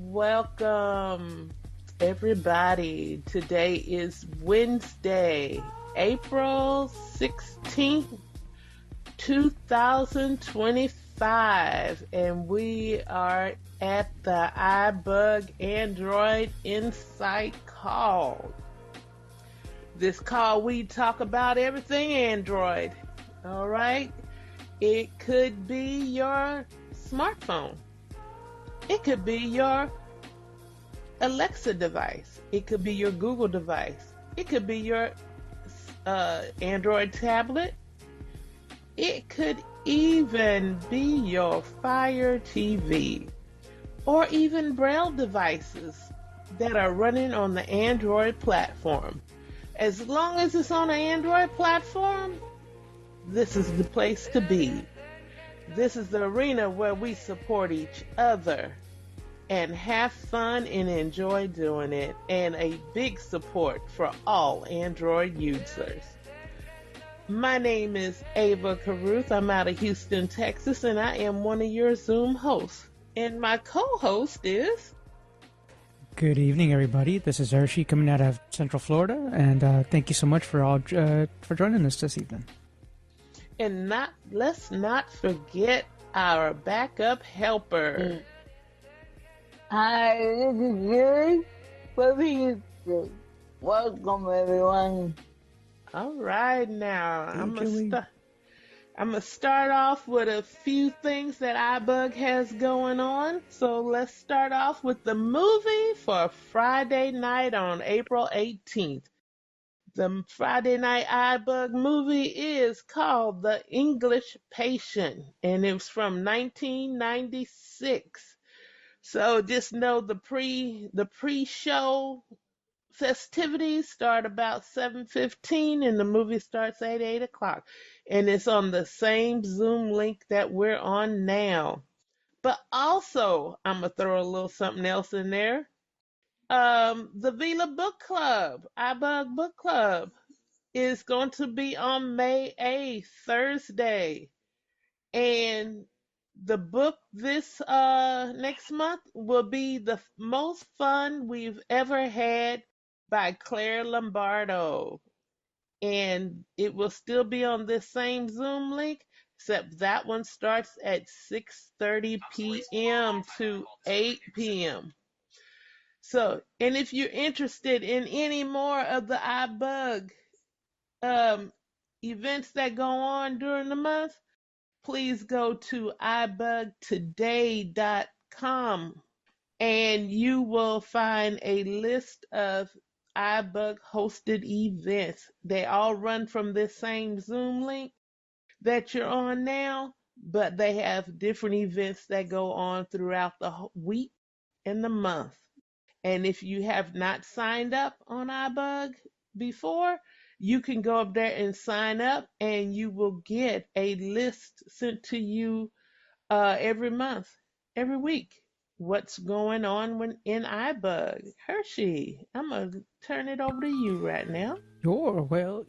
Welcome, everybody. Today is Wednesday, April 16th, 2025, and we are at the iBug Android Insight call. This call, we talk about everything Android, all right? It could be your smartphone. It could be your Alexa device. It could be your Google device. It could be your Android tablet. It could even be your Fire TV or even Braille devices that are running on the Android platform. As long as it's on an Android platform, this is the place to be. This is the arena where we support each other and have fun and enjoy doing it, and a big support for all Android users. My name is Ava Caruth. I'm out of Houston, Texas, and I am one of your Zoom hosts. And my co-host is... Good evening, everybody. This is Harshid coming out of Central Florida, and thank you so much for joining us this evening. And let's not forget our backup helper. Hi, this is Julie. Welcome, everyone. All right, now I'm gonna start off with a few things that iBug has going on. So let's start off with the movie for Friday night on April 18th. The Friday night iBug movie is called The English Patient, and it was from 1996. So just know the pre-show festivities start about 7:15, and the movie starts at 8 o'clock. And it's on the same Zoom link that we're on now. But also, I'm going to throw a little something else in there. The Vila Book Club, iBug Book Club, is going to be on May 8th, Thursday. And the book this next month will be The Most Fun We've Ever Had by Claire Lombardo. And it will still be on this same Zoom link, except that one starts at 6:30 p.m. to 8 p.m. So, and if you're interested in any more of the iBug events that go on during the month, please go to ibugtoday.com and you will find a list of iBug hosted events. They all run from this same Zoom link that you're on now, but they have different events that go on throughout the week and the month. And if you have not signed up on iBug before, you can go up there and sign up, and you will get a list sent to you every month, every week, what's going on in iBug. Hershey, I'm going to turn it over to you right now. Sure. Well,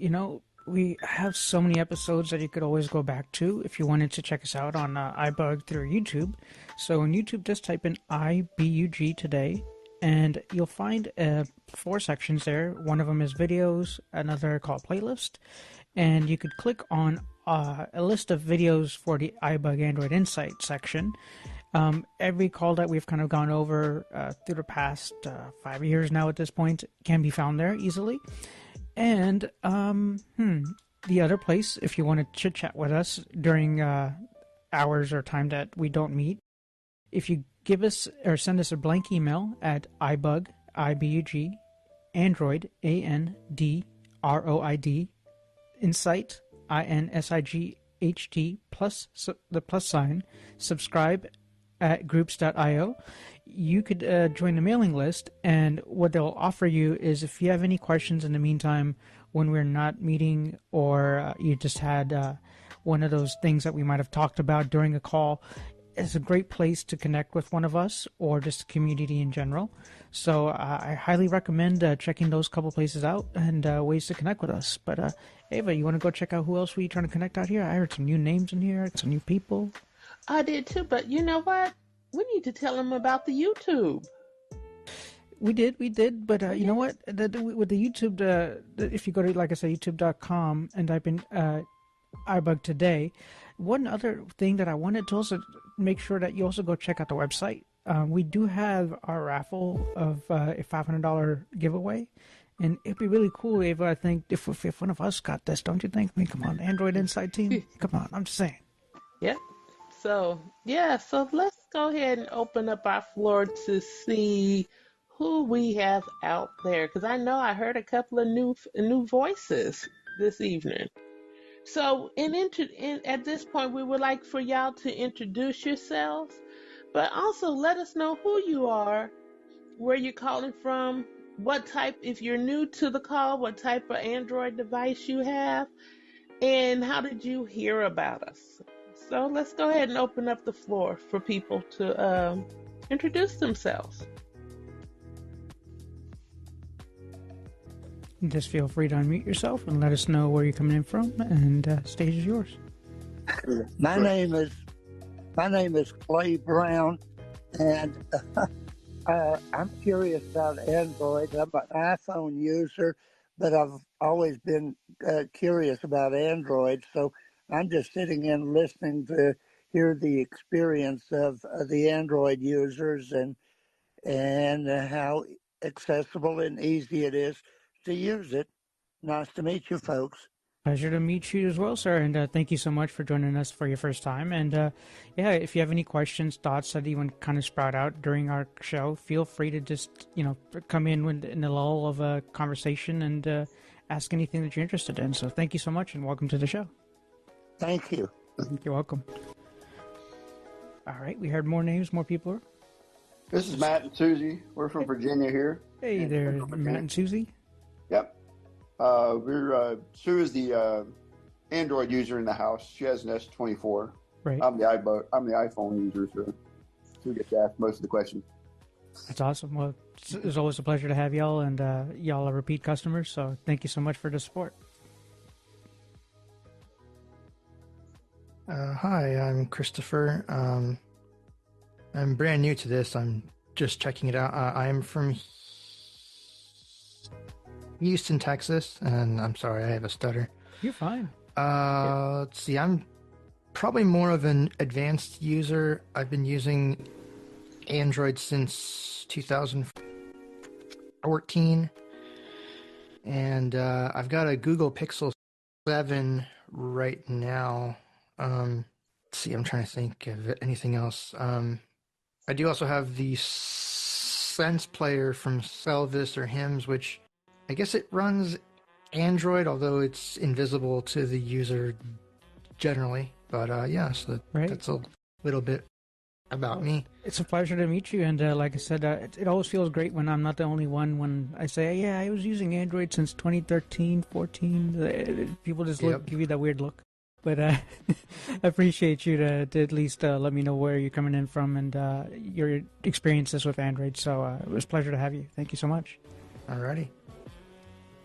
we have so many episodes that you could always go back to if you wanted to check us out on iBug through YouTube. So on YouTube, just type in IBUG Today, and you'll find 4 sections there. One of them is videos, another called playlist, and you could click on a list of videos for the iBug Android Insight section. Every call that we've kind of gone over through the past 5 years now at this point can be found there easily. And the other place, if you want to chit-chat with us during hours or time that we don't meet, if you give us or send us a blank email at iBug, IBUG, Android, ANDROID, Insight, INSIGHT, plus the plus sign, subscribe at groups.io, you could join the mailing list, and what they'll offer you is if you have any questions in the meantime when we're not meeting, or you just had one of those things that we might have talked about during a call, it's a great place to connect with one of us or just the community in general. So I highly recommend checking those couple places out and ways to connect with us. But Ava, you want to go check out who else we trying to connect out here? I heard some new names in here, some new people. I did too, but you know what? We need to tell them about the YouTube. We did, but you know what? With the YouTube, if you go to, like I said, youtube.com and type in iBug today, one other thing that I wanted to also make sure that you also go check out the website. We do have our raffle of a $500 giveaway, and it'd be really cool, Ava, I think, if one of us got this, don't you think? I mean, come on, the Android Inside team, come on, I'm just saying. Yep. So, yeah, so let's go ahead and open up our floor to see who we have out there, because I know I heard a couple of new voices this evening. So, at this point, we would like for y'all to introduce yourselves, but also let us know who you are, where you're calling from, what type, if you're new to the call, what type of Android device you have, and how did you hear about us? So let's go ahead and open up the floor for people to introduce themselves. Just feel free to unmute yourself and let us know where you're coming in from, and stage is yours. My name is Clay Brown, and I'm curious about Android. I'm an iPhone user, but I've always been curious about Android. So I'm just sitting and listening to hear the experience of the Android users and how accessible and easy it is to use it. Nice to meet you, folks. Pleasure to meet you as well, sir, and thank you so much for joining us for your first time. And yeah, if you have any questions, thoughts that even kind of sprout out during our show, feel free to just come in the lull of a conversation and ask anything that you're interested in. So thank you so much, and welcome to the show. Thank you. You're welcome. All right, we heard more names, more people. This is Matt and Susie. We're from Virginia here. Hey there, Matt and Susie. Yep. Sue is the Android user in the house. She has an S24. Right. I'm the iPhone user, so Sue gets to ask most of the questions. That's awesome. Well, it's always a pleasure to have y'all, and y'all are repeat customers, so thank you so much for the support. Hi, I'm Christopher. I'm brand new to this. I'm just checking it out. I'm from Houston, Texas, and I'm sorry, I have a stutter. You're fine. Let's see. I'm probably more of an advanced user. I've been using Android since 2014, and I've got a Google Pixel 7 right now. Let's see, I'm trying to think of anything else. I do also have the Sense Player from Selvis or Hims, which I guess it runs Android, although it's invisible to the user generally. But yeah, so that's a little bit about me. It's a pleasure to meet you, and like I said, it always feels great when I'm not the only one. When I say, yeah, I was using Android since 2013, 14, people just give you that weird look. But I appreciate you to at least let me know where you're coming in from and your experiences with Android. So it was a pleasure to have you. Thank you so much. Alrighty.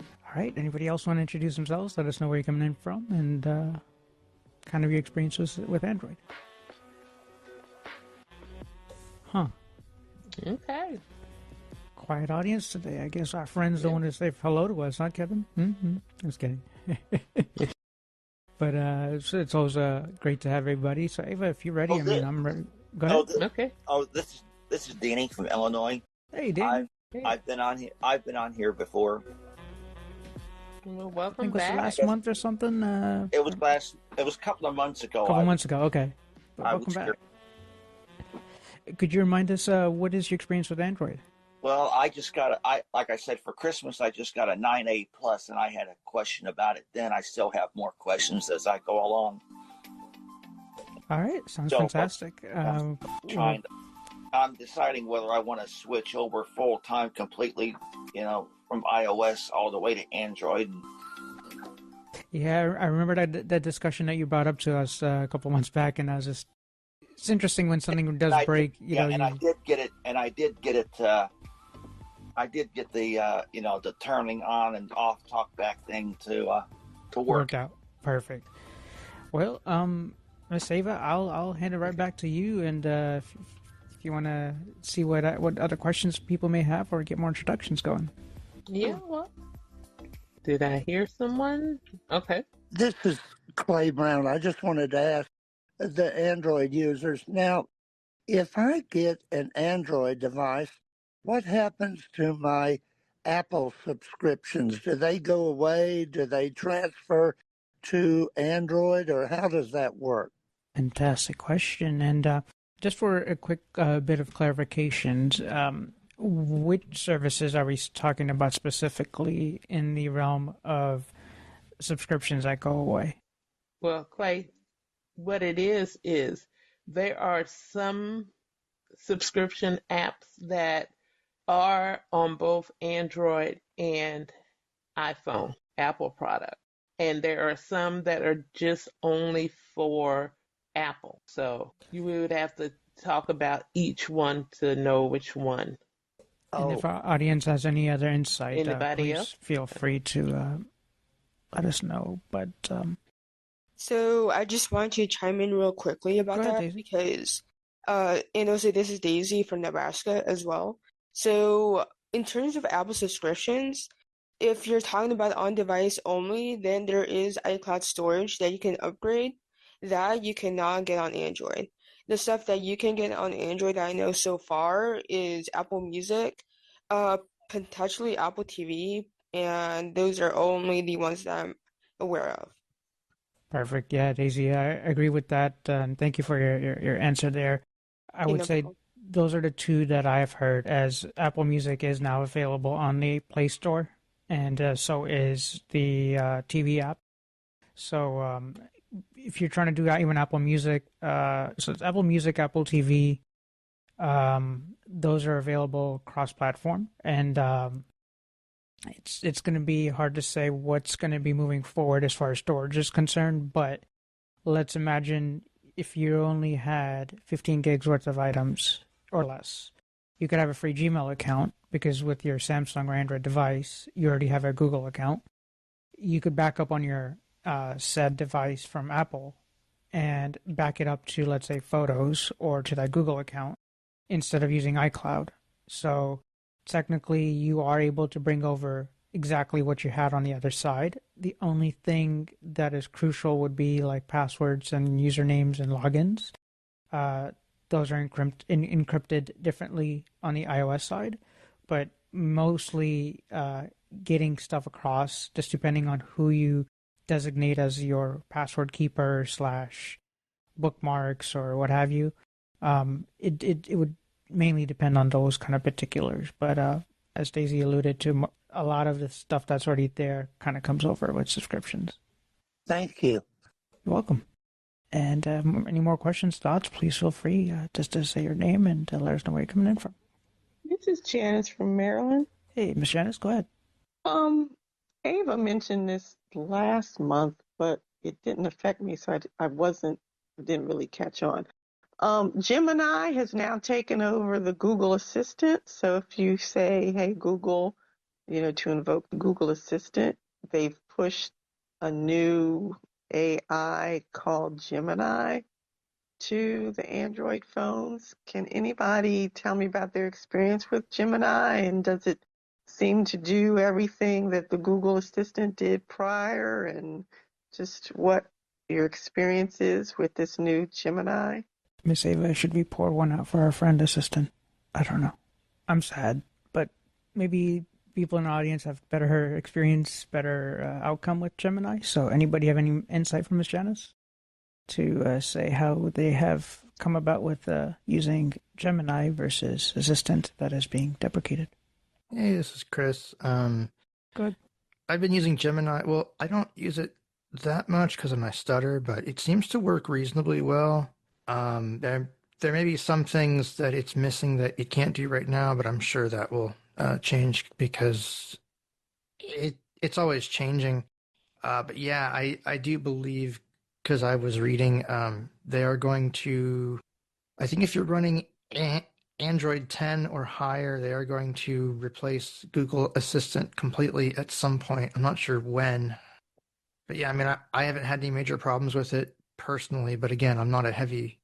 All right. Anybody else want to introduce themselves? Let us know where you're coming in from and kind of your experiences with Android. Huh. Okay. Quiet audience today. I guess our friends don't want to say hello to us, huh, Kevin? Mm-hmm. Just kidding. But it's always great to have everybody. So, Ava, if you're ready, I'm ready. Go ahead. Okay. This is Danny from Illinois. Hey, Danny. I've been on here before. Well, welcome I think back. Was it last month or something? It was a couple of months ago. Okay. But welcome back. Could you remind us what is your experience with Android? Well, like I said, for Christmas, I just got a 9A Plus, and I had a question about it then. I still have more questions as I go along. All right. Sounds fantastic. I'm deciding whether I want to switch over full-time completely, from iOS all the way to Android. Yeah, I remember that discussion that you brought up to us a couple months back, and I was just, it's interesting when something does break. I did get it. I did get the the turning on and off talkback thing to work. Worked out perfect. Well, Miss Ava, I'll hand it right back to you, and if you want to see what other questions people may have or get more introductions going. Yeah, well, did I hear someone? Okay. This is Clay Brown. I just wanted to ask the Android users. Now, if I get an Android device, what happens to my Apple subscriptions? Do they go away? Do they transfer to Android, or how does that work? Fantastic question. And just for a quick bit of clarifications, which services are we talking about specifically in the realm of subscriptions that go away? Well, Clay, what it is there are some subscription apps that are on both Android and iPhone, Apple product. And there are some that are just only for Apple. So you would have to talk about each one to know which one. And if Oh, our audience has any other insight, Anybody please else? feel free to let us know. But So I just want to chime in real quickly go about ahead, that Daisy. because and also this is Daisy from Nebraska as well. So in terms of Apple subscriptions, if you're talking about on-device only, then there is iCloud storage that you can upgrade that you cannot get on Android. The stuff that you can get on Android that I know so far is Apple Music, uh, potentially Apple TV, and those are only the ones that I'm aware of. Perfect. Yeah, Daisy, I agree with that. And thank you for your answer there. I Okay, would no say problem. those are the two that I've heard, as Apple Music is now available on the Play Store, and so is the TV app. So if you're trying to do even Apple Music, so it's Apple Music, Apple TV, those are available cross-platform, and it's going to be hard to say what's going to be moving forward as far as storage is concerned. But let's imagine if you only had 15 gigs worth of items or less, you could have a free Gmail account because with your Samsung or Android device, you already have a Google account. You could back up on your said device from Apple and back it up to, let's say, Photos or to that Google account instead of using iCloud. So technically, you are able to bring over exactly what you had on the other side. The only thing that is crucial would be like passwords and usernames and logins. Those are encrypted differently on the iOS side, but mostly getting stuff across, just depending on who you designate as your password keeper slash bookmarks or what have you. It would mainly depend on those kind of particulars. But as Daisy alluded to, a lot of the stuff that's already there kind of comes over with subscriptions. thank you. You're welcome. And any more questions, thoughts, please feel free just to say your name and let us know where you're coming in from. This is Janice from Maryland. Hey, Miss Janice, go ahead. Um, Ava mentioned this last month, but it didn't affect me, so didn't really catch on. Gemini has now taken over the Google Assistant. So if you say, "Hey Google," to invoke the Google Assistant, they've pushed a new AI called Gemini to the Android phones. Can anybody tell me about their experience with Gemini, and does it seem to do everything that the Google Assistant did prior, and just what your experience is with this new Gemini? Miss Ava, should we pour one out for our friend assistant? I don't know. I'm sad, but maybe people in the audience have better experience, better outcome with Gemini. So anybody have any insight from Miss Janice to say how they have come about with using Gemini versus Assistant that is being deprecated? Hey, this is Chris. Good. I've been using Gemini. Well, I don't use it that much because of my stutter, but it seems to work reasonably well. There may be some things that it's missing that it can't do right now, but I'm sure that will change because it's always changing. But yeah, I do believe, because I was reading, they are going to, I think if you're running Android 10 or higher, they are going to replace Google Assistant completely at some point. I'm not sure when. But yeah, I mean, I haven't had any major problems with it personally, but again, I'm not a heavy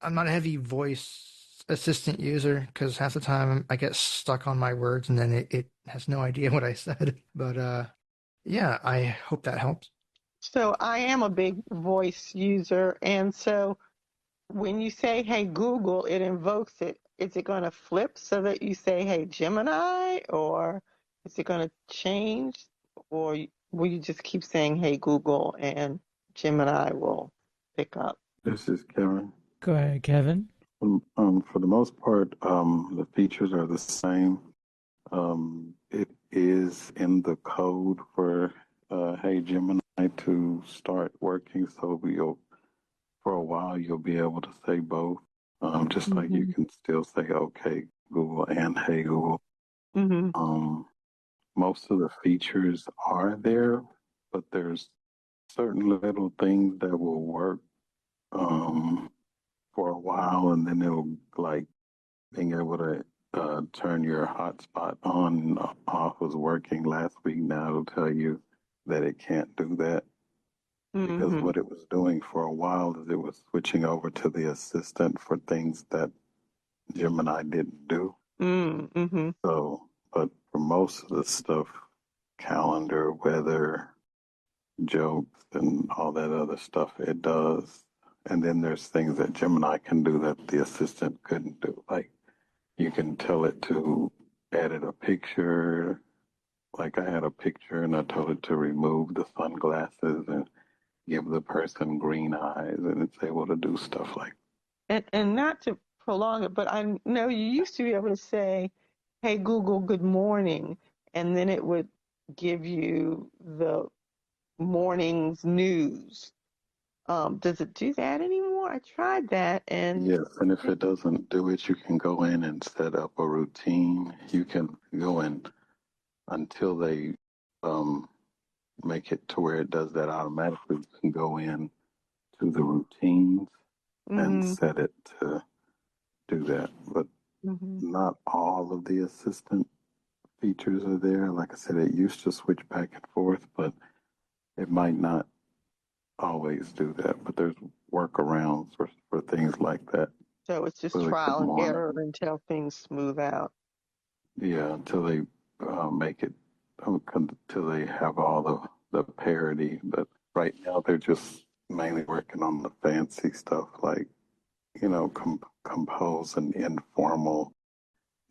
I'm not a heavy voice assistant user because half the time I get stuck on my words and then it has no idea what I said. But yeah, I hope that helps. So I am a big voice user, and so when you say, "Hey Google," it invokes it. Is it going to flip so that you say, "Hey Gemini," or is it going to change, or will you just keep saying, "Hey Google," and Gemini will pick up? This is Kevin. Go ahead, Kevin. For the most part, the features are the same. It is in the code for Hey Gemini to start working, so for a while you'll be able to say both. Just like you can still say okay Google and Hey Google. Most of the features are there, but there's certain little things that will work for a while, and then it'll like being able to turn your hotspot on and off was working last week. Now it'll tell you that it can't do that because what it was doing for a while is it was switching over to the assistant for things that Gemini didn't do. So, but for most of the stuff, calendar, weather, jokes, and all that other stuff, it does. And then there's things that Gemini can do that the assistant couldn't do. Like you can tell it to edit a picture. Like I had a picture and I told it to remove the sunglasses and give the person green eyes, and it's able to do stuff like And not to prolong it, but I know you used to be able to say, "Hey Google, good morning," and then it would give you the morning's news. Does it do that anymore? I tried that, and yes. And if it doesn't do it, you can go in and set up a routine. You can go in until they make it to where it does that automatically. You can go in to the routines and set it to do that. But not all of the assistant features are there. Like I said, it used to switch back and forth, but it might not always do that. But there's workarounds for things like that. so it's just Really trial and monitor. error until things smooth out. Yeah, until they make it, until they have all the parity. But right now they're just mainly working on the fancy stuff, like compose an informal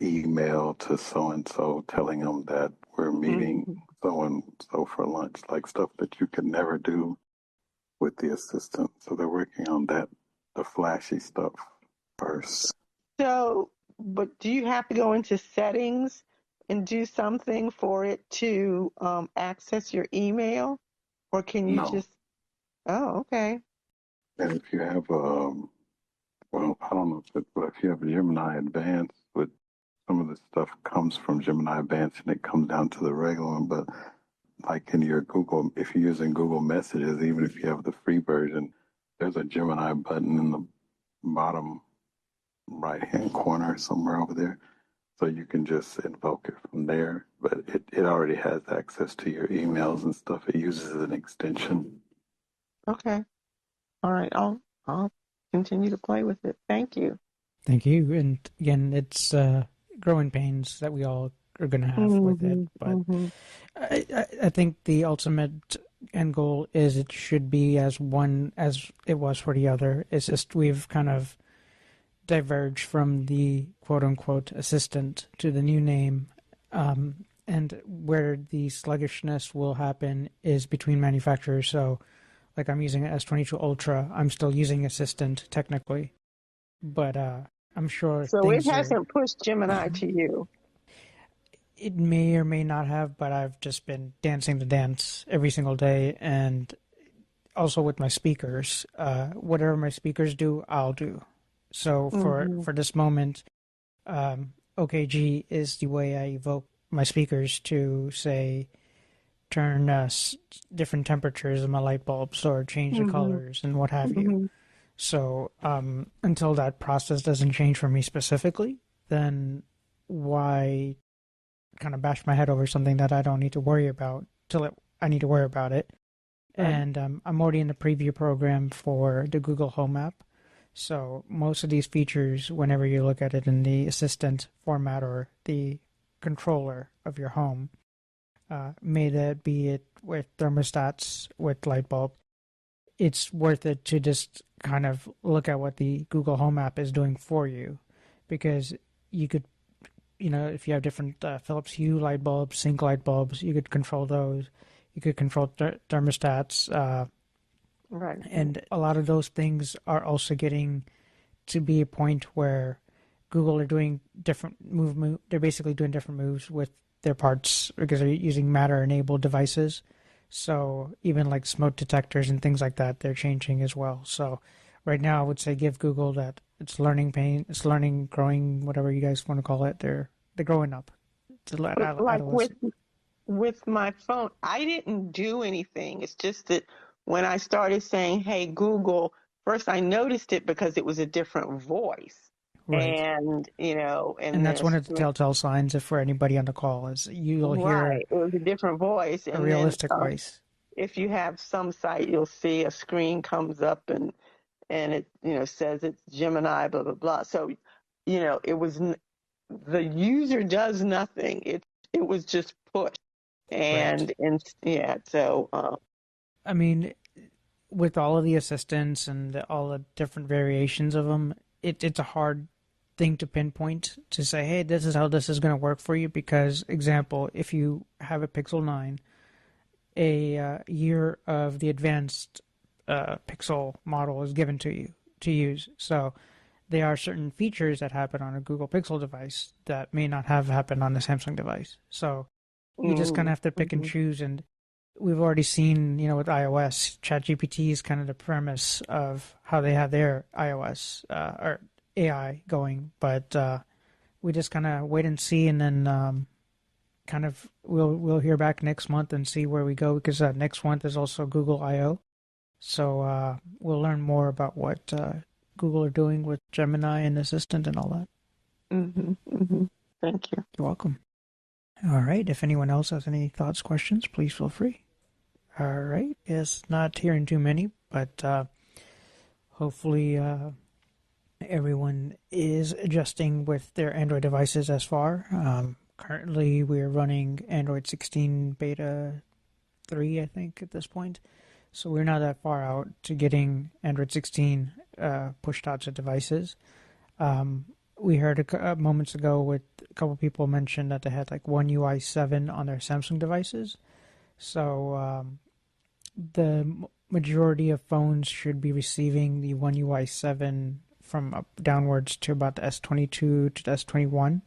email to so and so, telling them that we're meeting so and so for lunch, like stuff that you could never do with the assistant. So they're working on that, the flashy stuff first. So, but do you have to go into settings and do something for it to access your email, or can you No. just? Oh, okay. And if you have well, I don't know but if you have a Gemini Advanced, with some of the stuff comes from Gemini Advanced and it comes down to the regular one. But like in your Google, if you're using Google Messages, even if you have the free version, there's a Gemini button in the bottom right-hand corner somewhere over there. So you can just invoke it from there. But it already has access to your emails and stuff. It uses an extension. Okay. All right. I'll continue to play with it. Thank you. Thank you. And again, it's growing pains that we all are going to have with it. But I think the ultimate end goal is it should be as one as it was for the other. It's just we've kind of diverged from the quote-unquote assistant to the new name. And where the sluggishness will happen is between manufacturers. So like I'm using an S22 Ultra. I'm still using Assistant technically, but I'm sure So it things hasn't pushed Gemini to you. It may or may not have, but I've just been dancing the dance every single day, and also with my speakers. Whatever my speakers do, I'll do. So for this moment, OKG is the way I evoke my speakers to say turn different temperatures of my light bulbs or change the colors and what have you. So until that process doesn't change for me specifically, then why kind of bash my head over something that I don't need to worry about I need to worry about it. Right. And I'm already in the preview program for the Google Home app. So most of these features, whenever you look at it in the assistant format or the controller of your home, may that be it with thermostats, with light bulb, it's worth it to just kind of look at what the Google Home app is doing for you, because you could, if you have different Philips Hue light bulbs, sink light bulbs, you could control those. You could control thermostats, Right. and a lot of those things are also getting to be a point where Google are doing different move. They're basically doing different moves with their parts because they're using Matter-enabled devices. So even like smoke detectors and things like that, they're changing as well. So right now, I would say give Google that it's learning pain, it's learning, growing, whatever you guys want to call it. They're growing up. It's Like adolescent. with my phone, I didn't do anything. It's just that when I started saying, "Hey Google," first I noticed it because it was a different voice, Right. and and And that's there's one of the telltale signs if for anybody on the call is you'll hear right, it was a different voice, a and then realistic voice. if you have some site, you'll see a screen comes up and it says it's Gemini, blah blah blah. So it was the user does nothing. It was just push. Right. And yeah, so I mean, with all of the assistants and all the different variations of them, it's a hard thing to pinpoint to say, hey, this is how this is going to work for you. Because, example, if you have a Pixel 9, a year of the advanced Pixel model is given to you to use. So there are certain features that happen on a Google Pixel device that may not have happened on the Samsung device. So you just kind of have to pick and choose. And we've already seen, with iOS, ChatGPT is kind of the premise of how they have their iOS or AI going. But we just kind of wait and see, and then kind of we'll hear back next month and see where we go, because next month is also Google I/O. So we'll learn more about what Google are doing with Gemini and Assistant and all that. Thank you. You're welcome. All right. If anyone else has any thoughts, questions, please feel free. All right. Yes, not hearing too many, but hopefully everyone is adjusting with their Android devices as far. Currently, we're running Android 16 Beta 3, I think, at this point. So we're not that far out to getting Android 16 pushed out to devices. We heard moments ago with a couple people mentioned that they had like One UI 7 on their Samsung devices. So the majority of phones should be receiving the One UI 7 from up downwards to about the S22 to the S21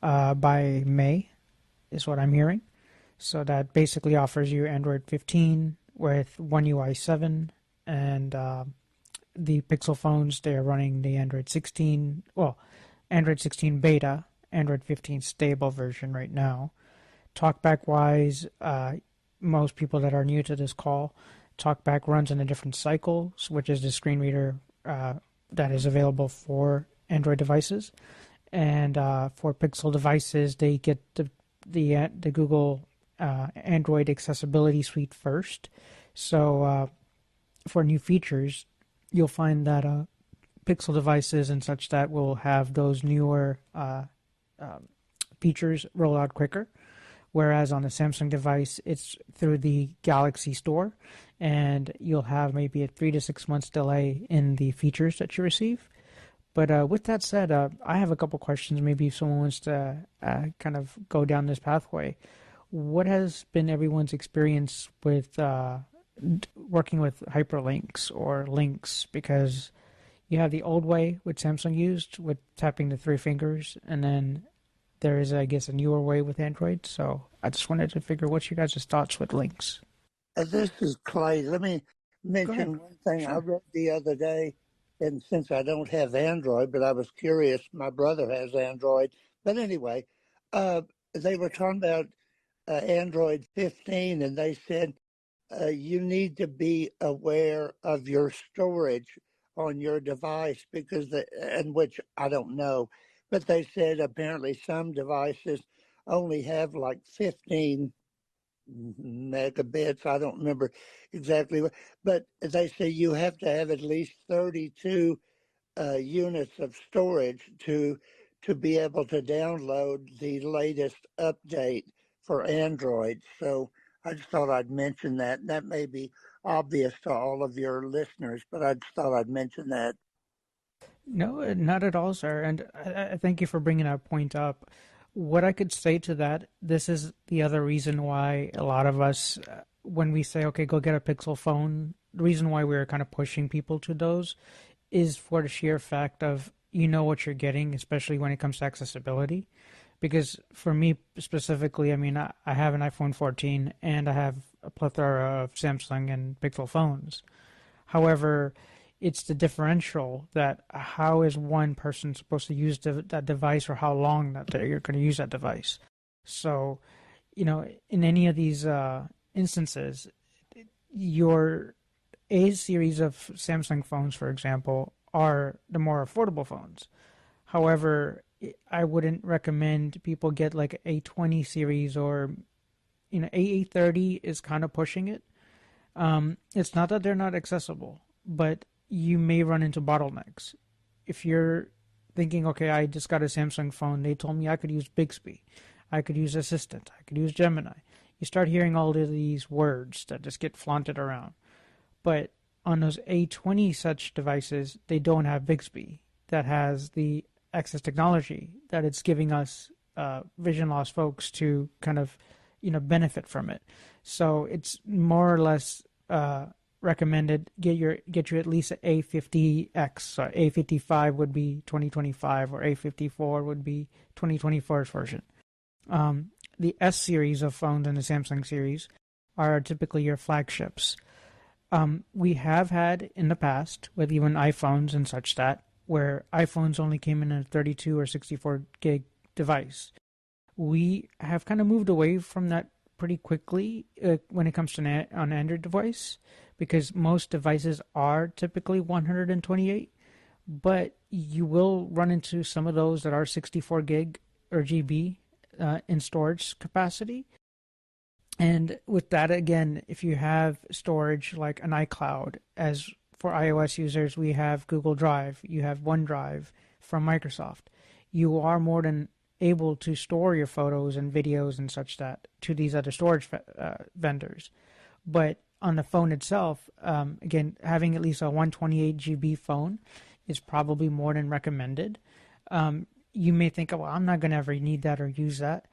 by May, is what I'm hearing. So that basically offers you Android 15 with One UI 7, and the Pixel phones, they are running the Android 16, Android 16 beta, Android 15 stable version right now. Talkback wise, most people that are new to this call, Talkback runs in a different cycle, which is the screen reader that is available for Android devices. And for Pixel devices, they get the Google Android Accessibility Suite first. So for new features, you'll find that Pixel devices and such that will have those newer features roll out quicker. Whereas on a Samsung device, it's through the Galaxy Store, and you'll have maybe a 3 to 6 months delay in the features that you receive. But with that said, I have a couple questions. Maybe if someone wants to kind of go down this pathway. What has been everyone's experience with working with hyperlinks or links? Because you have the old way, which Samsung used, with tapping the three fingers, and then there is, I guess, a newer way with Android. So I just wanted to figure what's your guys' thoughts with links. This is Clay. Let me mention one thing I read the other day, and since I don't have Android, but I was curious, my brother has Android. But anyway, they were talking about Android 15, and they said you need to be aware of your storage on your device and which I don't know, but they said apparently some devices only have like 15 megabits. I don't remember exactly, but they say you have to have at least 32 units of storage to be able to download the latest update for Android. So I just thought I'd mention that. That may be obvious to all of your listeners, but I just thought I'd mention that. No, not at all, sir. And I thank you for bringing that point up. What I could say to that, this is the other reason why a lot of us, when we say, okay, go get a Pixel phone, the reason why we're kind of pushing people to those is for the sheer fact of you know what you're getting, especially when it comes to accessibility. Because for me specifically, I mean, I have an iPhone 14 and I have a plethora of Samsung and Pixel phones. However, it's the differential that how is one person supposed to use that device or how long that you're going to use that device. So, in any of these instances, your A series of Samsung phones, for example, are the more affordable phones. However, I wouldn't recommend people get like a 20 series or, A30 is kind of pushing it. It's not that they're not accessible, but you may run into bottlenecks. If you're thinking, okay, I just got a Samsung phone, they told me I could use Bixby, I could use Assistant, I could use Gemini. You start hearing all of these words that just get flaunted around. But on those A20 such devices, they don't have Bixby that has the access technology that it's giving us vision loss folks to kind of, benefit from it. So it's more or less recommended get you at least an A50X. So A55 would be 2025 or A54 would be 2024's version. The S series of phones and the Samsung series are typically your flagships. We have had in the past with even iPhones and such that where iPhones only came in a 32 or 64 gig device. We have kind of moved away from that pretty quickly when it comes to an Android device, because most devices are typically 128, but you will run into some of those that are 64 gig or GB in storage capacity. And with that, again, if you have storage like an iCloud, as for iOS users, we have Google Drive, you have OneDrive from Microsoft, you are more than able to store your photos and videos and such that to these other storage vendors. But on the phone itself, again, having at least a 128 GB phone is probably more than recommended. You may think, well, I'm not going to ever need that or use that.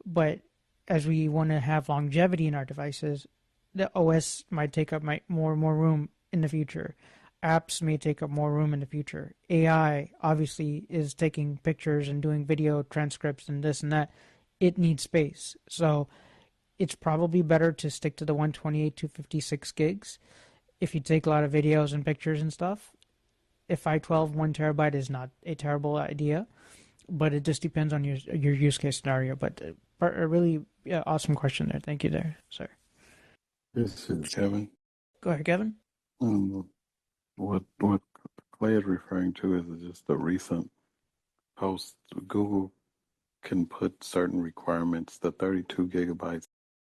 But as we want to have longevity in our devices, the OS might take up more and more room in the future. Apps may take up more room in the future. AI obviously is taking pictures and doing video transcripts and this and that. It needs space. So it's probably better to stick to the 128 to 56 gigs if you take a lot of videos and pictures and stuff. If I-12 1 terabyte is not a terrible idea, but it just depends on your use case scenario. But a really awesome question there. Thank you there, sir. This is Kevin. Go ahead, Kevin. What Clay is referring to is just a recent post. Google can put certain requirements. The 32 gigabytes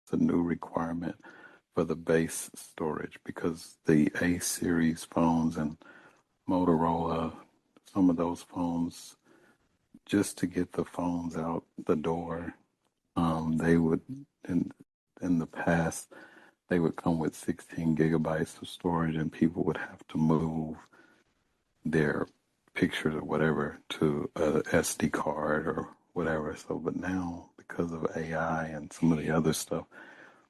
is a new requirement for the base storage because the A series phones and Motorola, some of those phones, just to get the phones out the door, they would in the past they would come with 16 gigabytes of storage, and people would have to move their pictures or whatever to a SD card or whatever. So, but now because of AI and some of the other stuff,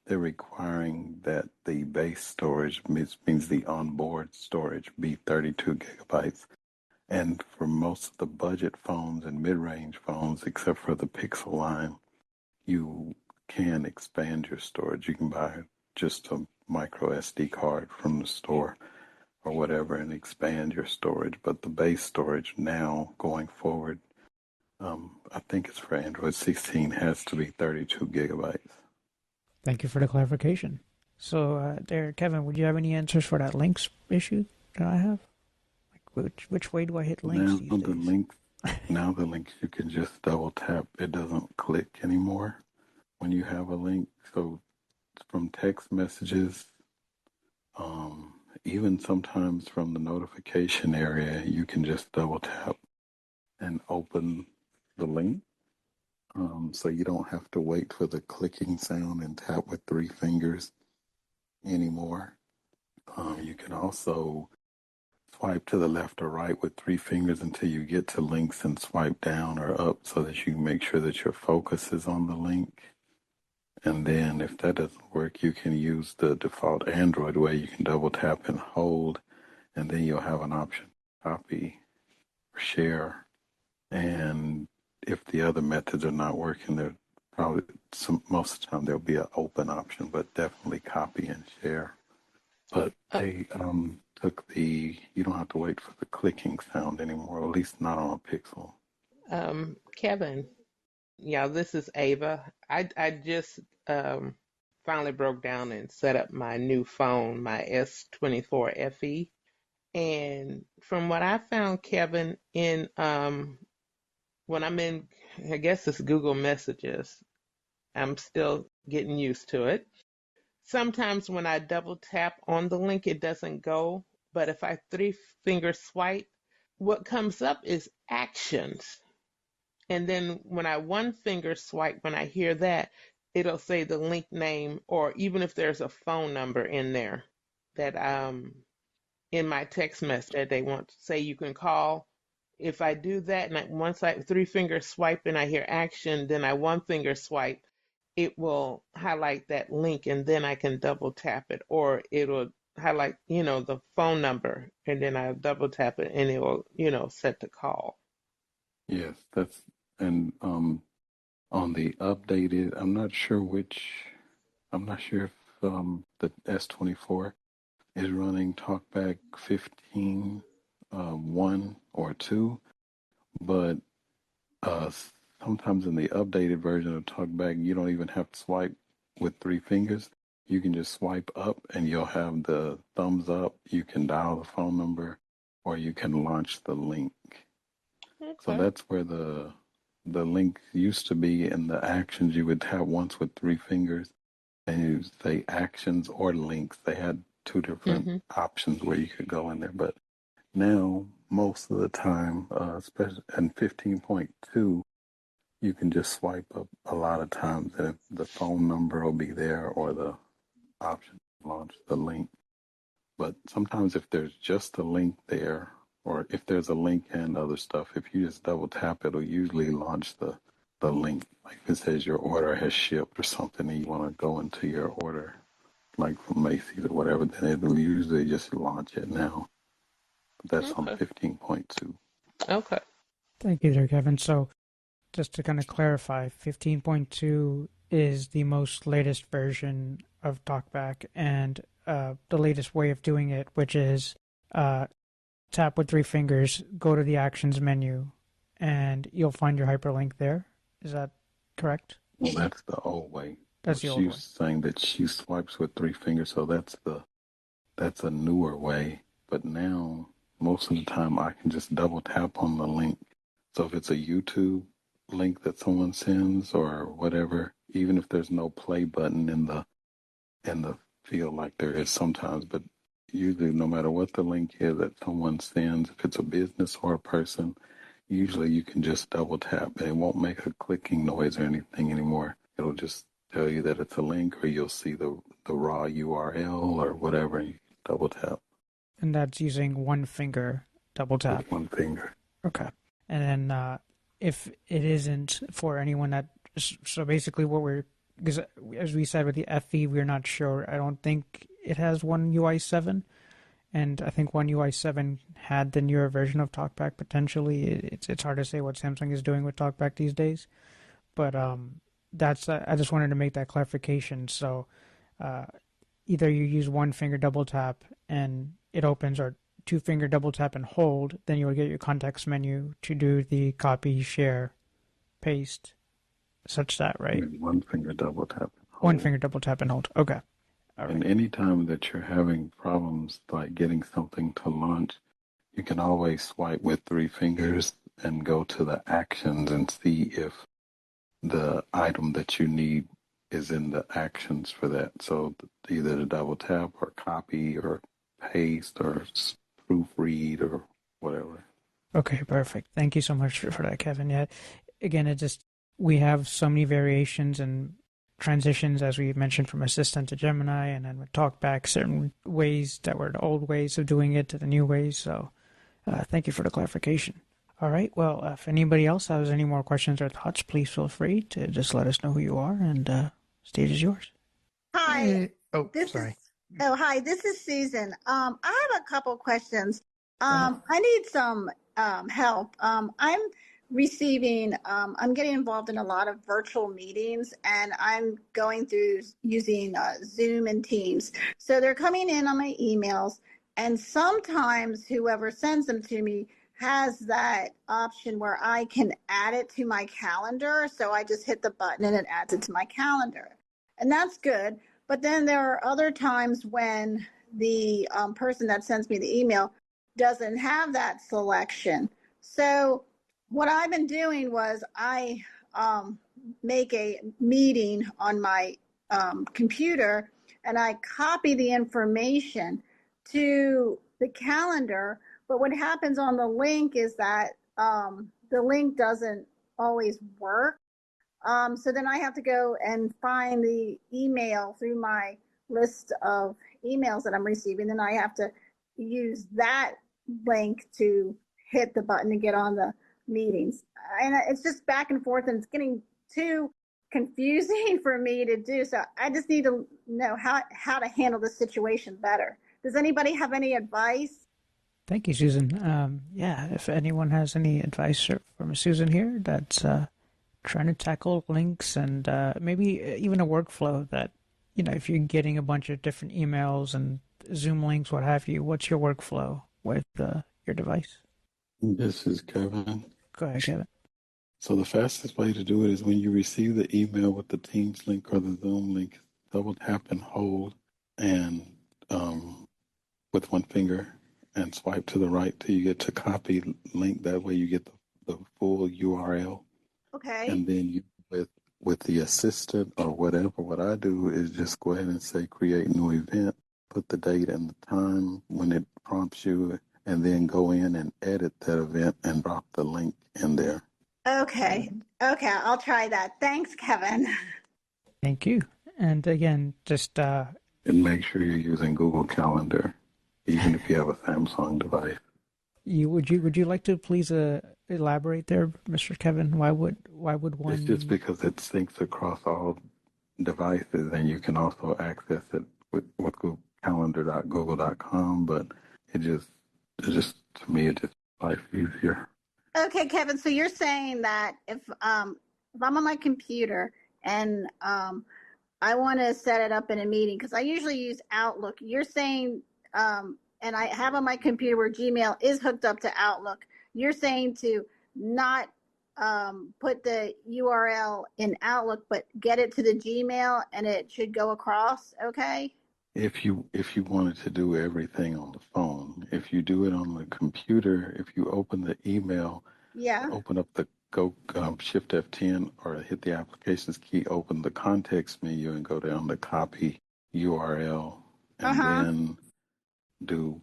they're requiring that the base storage means the onboard storage be 32 gigabytes. And for most of the budget phones and mid-range phones, except for the Pixel line, you can expand your storage. You can buy just a micro SD card from the store or whatever and expand your storage. But the base storage now going forward, I think it's for Android 16, has to be 32 gigabytes. Thank you for the clarification. So there, Kevin, would you have any answers for that links issue that I have? Like which way do I hit links these days? Now the links you can just double tap. It doesn't click anymore when you have a link. So from text messages, even sometimes from the notification area, you can just double tap and open the link. So you don't have to wait for the clicking sound and tap with three fingers anymore. You can also swipe to the left or right with three fingers until you get to links and swipe down or up so that you can make sure that your focus is on the link. And then if that doesn't work, you can use the default Android way. You can double tap and hold, and then you'll have an option, copy or share. And if the other methods are not working, there probably most of the time there'll be an open option, but definitely copy and share. But they took you don't have to wait for the clicking sound anymore, at least not on a Pixel. Kevin, yeah, this is Ava. I just finally broke down and set up my new phone, my S24 FE. And from what I found, Kevin, in when I'm in, I guess it's Google Messages, I'm still getting used to it. Sometimes when I double tap on the link, it doesn't go. But if I three finger swipe, what comes up is actions. And then when I one finger swipe, when I hear that, it'll say the link name, or even if there's a phone number in there that in my text message that they want to say you can call. If I do that and once I three finger swipe and I hear action, then I one finger swipe, it will highlight that link and then I can double tap it, or it'll highlight, the phone number, and then I double tap it and it will, set the call. Yes, and on the updated, I'm not sure if the S24 is running TalkBack 15 1 or 2, but sometimes in the updated version of TalkBack, you don't even have to swipe with three fingers. You can just swipe up and you'll have the thumbs up. You can dial the phone number or you can launch the link. Okay. So that's where the link used to be. In the actions, you would tap once with three fingers and you say actions or links. They had two different options where you could go in there. But now, most of the time, especially in 15.2, you can just swipe up a lot of times and the phone number will be there or the option to launch the link. But sometimes if there's just a link there, or if there's a link and other stuff, if you just double tap, it'll usually launch the link. Like if it says your order has shipped or something and you want to go into your order, like from Macy's or whatever, then it'll usually just launch it now. But that's on 15.2. Okay. Thank you there, Kevin. So just to kind of clarify, 15.2 is the most latest version of TalkBack, and the latest way of doing it, which is tap with three fingers, go to the actions menu, and you'll find your hyperlink there. Is that correct? Well, that's the old way. That's the old way. She's saying that she swipes with three fingers, so that's a newer way. But now, most of the time, I can just double tap on the link. So if it's a YouTube link that someone sends or whatever, even if there's no play button in the field like there is sometimes, but usually no matter what the link is that someone sends, if it's a business or a person, usually you can just double tap and it won't make a clicking noise or anything anymore. It'll just tell you that it's a link, or you'll see the raw URL or whatever, and you double tap. And that's using one finger double tap. With one finger. Okay. And then if it isn't for anyone that, so basically because as we said with the FE, we're not sure. I don't think it has One UI 7, and I think One UI 7 had the newer version of TalkBack potentially. It's hard to say what Samsung is doing with TalkBack these days, but that's I just wanted to make that clarification. So either you use one finger double tap and it opens, or two finger double tap and hold, then you'll get your context menu to do the copy, share, paste, such that, right? One finger double tap. One finger double tap and hold. Okay. All right. And anytime that you're having problems like getting something to launch, you can always swipe with three fingers and go to the actions and see if the item that you need is in the actions for that. So either the double tap or copy or paste or proofread or whatever. Okay, perfect. Thank you so much for that, Kevin. Yeah, again, we have so many variations and transitions, as we mentioned, from Assistant to Gemini, and then we talk back certain ways that were the old ways of doing it to the new ways. So thank you for the clarification. All right, well, if anybody else has any more questions or thoughts, please feel free to just let us know who you are, and stage is yours. Hi. Oh, This sorry. hi, this is Susan. I have a couple questions. I need some help. I'm getting involved in a lot of virtual meetings, and I'm going through using Zoom and Teams. So they're coming in on my emails, and sometimes whoever sends them to me has that option where I can add it to my calendar. So I just hit the button and it adds it to my calendar. And that's good. But then there are other times when the person that sends me the email doesn't have that selection. So what I've been doing was I make a meeting on my computer, and I copy the information to the calendar. But what happens on the link is that the link doesn't always work. So then I have to go and find the email through my list of emails that I'm receiving. Then I have to use that link to hit the button to get on the meetings. And it's just back and forth, and it's getting too confusing for me to do. So I just need to know how to handle this situation better. Does anybody have any advice? Thank you, Susan. Yeah, if anyone has any advice from Susan here, that's trying to tackle links and maybe even a workflow that, if you're getting a bunch of different emails and Zoom links, what have you, what's your workflow with your device? This is Kevin. Go ahead, Kevin. So the fastest way to do it is when you receive the email with the Teams link or the Zoom link, double tap and hold and with one finger and swipe to the right till you get to copy link. That way you get the full URL. Okay. And then you with the assistant or whatever, what I do is just go ahead and say create new event, put the date and the time when it prompts you, and then go in and edit that event and drop the link in there. Okay, I'll try that. Thanks, Kevin. Thank you. And again, just and make sure you're using Google Calendar, even if you have a Samsung device. Would you like to please elaborate there, Mr. Kevin? Why would one? It's just because it syncs across all devices, and you can also access it with Google calendar.google.com. But it just to me, it just life easier. Okay, Kevin. So you're saying that if I'm on my computer and I want to set it up in a meeting, because I usually use Outlook. You're saying and I have on my computer where Gmail is hooked up to Outlook. You're saying to not put the URL in Outlook, but get it to the Gmail, and it should go across. Okay. If you wanted to do everything on the phone, if you do it on the computer, if you open the email, open up the Shift F10 or hit the applications key, open the context menu, and go down to copy URL, and then do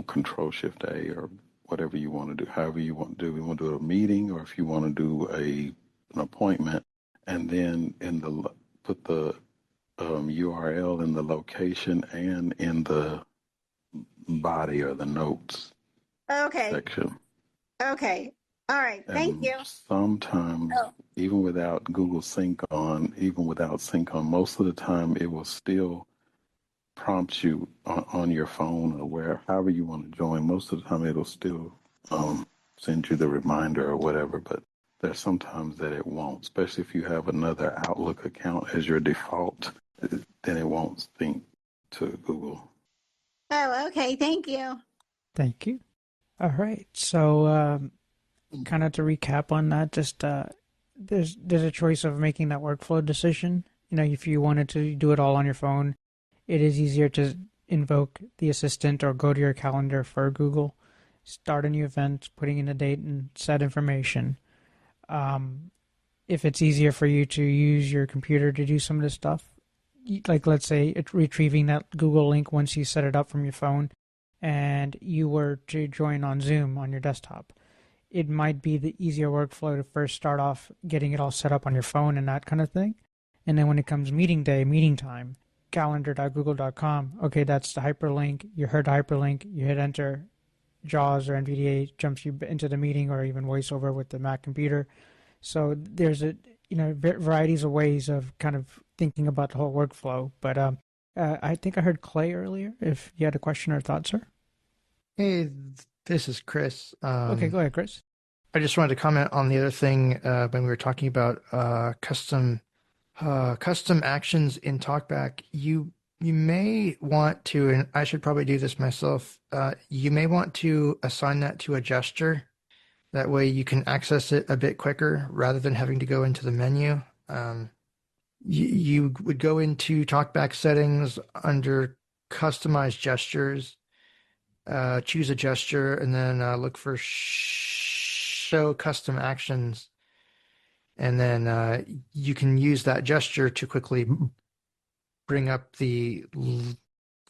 Control Shift A or whatever you want to do, however you want to do. You want to do a meeting, or if you want to do an appointment, and then put the URL in the location and in the body or the notes section. Okay. All right. Thank you. Sometimes, even without Google Sync on, most of the time it will still prompt you on your phone or however you want to join. Most of the time it'll still send you the reminder or whatever, but there's sometimes that it won't, especially if you have another Outlook account as your default, then it won't sync to Google. Oh, okay. Thank you. Thank you. All right. So kind of to recap on that, just there's a choice of making that workflow decision. If you wanted to do it all on your phone, it is easier to invoke the assistant or go to your calendar for Google, start a new event, putting in a date and set information. If it's easier for you to use your computer to do some of this stuff, like let's say it's retrieving that Google link once you set it up from your phone, and you were to join on Zoom on your desktop. It might be the easier workflow to first start off getting it all set up on your phone and that kind of thing. And then when it comes meeting day, meeting time, calendar.google.com, okay, that's the hyperlink. You heard the hyperlink, you hit enter, JAWS or NVDA jumps you into the meeting, or even VoiceOver with the Mac computer. So there's varieties of ways of kind of thinking about the whole workflow. But I think I heard Clay earlier. If you had a question or thought, sir. Hey, this is Chris. Okay, go ahead, Chris. I just wanted to comment on the other thing when we were talking about custom actions in TalkBack. You may want to, and I should probably do this myself. You may want to assign that to a gesture. That way you can access it a bit quicker rather than having to go into the menu. You would go into TalkBack settings under customize gestures, choose a gesture, and then look for show custom actions. And then you can use that gesture to quickly bring up the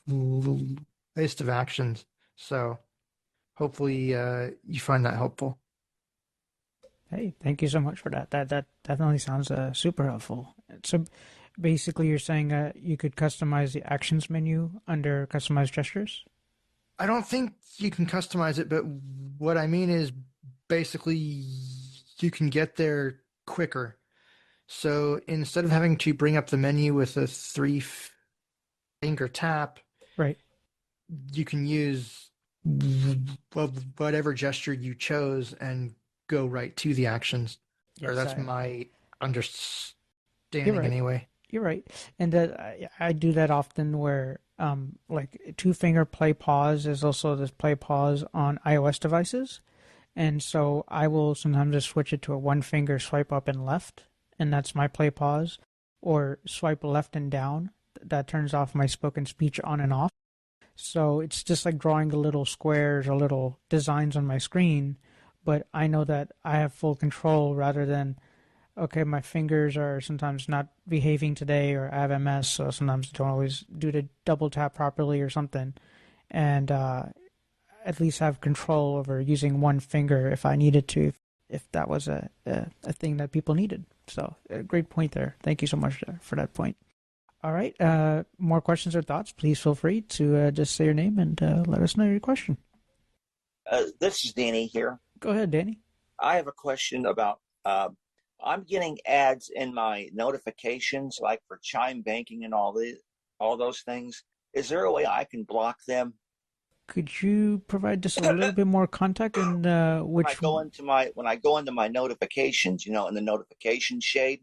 list of actions. So hopefully you find that helpful. Hey, thank you so much for that. That definitely sounds super helpful. So basically you're saying you could customize the actions menu under customize gestures? I don't think you can customize it, but what I mean is basically you can get there quicker. So instead of having to bring up the menu with a 3-finger tap, right, you can use whatever gesture you chose and go right to the actions. Yes, or that's my understanding anyway. You're right. And I do that often where like 2-finger play pause is also this play pause on iOS devices. And so I will sometimes just switch it to a 1-finger swipe up and left, and that's my play pause, or swipe left and down. That turns off my spoken speech on and off. So it's just like drawing a little squares or little designs on my screen, but I know that I have full control rather than, okay, my fingers are sometimes not behaving today, or I have MS, so sometimes I don't always do the double tap properly or something. And at least have control over using 1 finger if I needed to, if that was a thing that people needed. So a great point there. Thank you so much for that point. All right. More questions or thoughts? Please feel free to just say your name and let us know your question. This is Danny here. Go ahead, Danny. I have a question about, I'm getting ads in my notifications, like for Chime Banking and all those things. Is there a way I can block them? Could you provide just a little bit more context and which? When I go into my notifications, in the notification shade,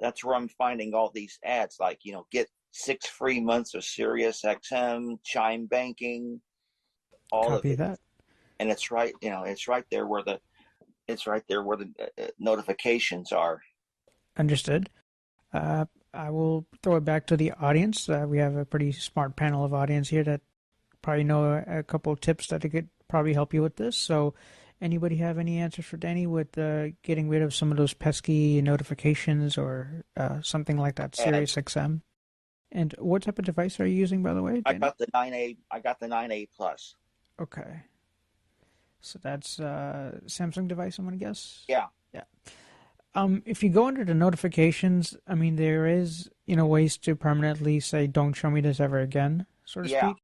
that's where I'm finding all these ads, like get 6 free months of Sirius XM, Chime Banking, all Copy of it. That. And it's right there where the notifications are. Understood. I will throw it back to the audience. We have a pretty smart panel of audience here that probably know a couple of tips that could probably help you with this. So anybody have any answers for Danny with getting rid of some of those pesky notifications or something like that, Sirius XM? And what type of device are you using, by the way, Danny? I got the 9A Plus. Okay. So that's a Samsung device, I'm going to guess? Yeah. Yeah. If you go under the notifications, I mean, there is, ways to permanently say, don't show me this ever again, so to speak.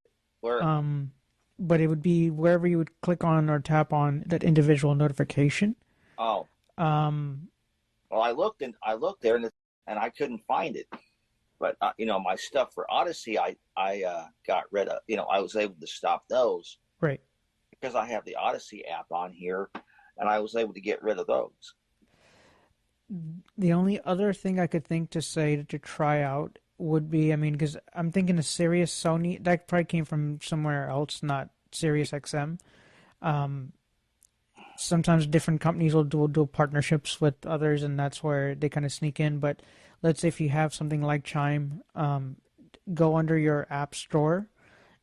But it would be wherever you would click on or tap on that individual notification. Oh. Well, I looked there and I couldn't find it. But my stuff for Odyssey, I got rid of. I was able to stop those. Right. Because I have the Odyssey app on here, and I was able to get rid of those. The only other thing I could think to say to try out would be, because I'm thinking of Sirius Sony. That probably came from somewhere else, not Sirius XM. Sometimes different companies will do partnerships with others, and that's where they kind of sneak in. But let's say if you have something like Chime, go under your app store,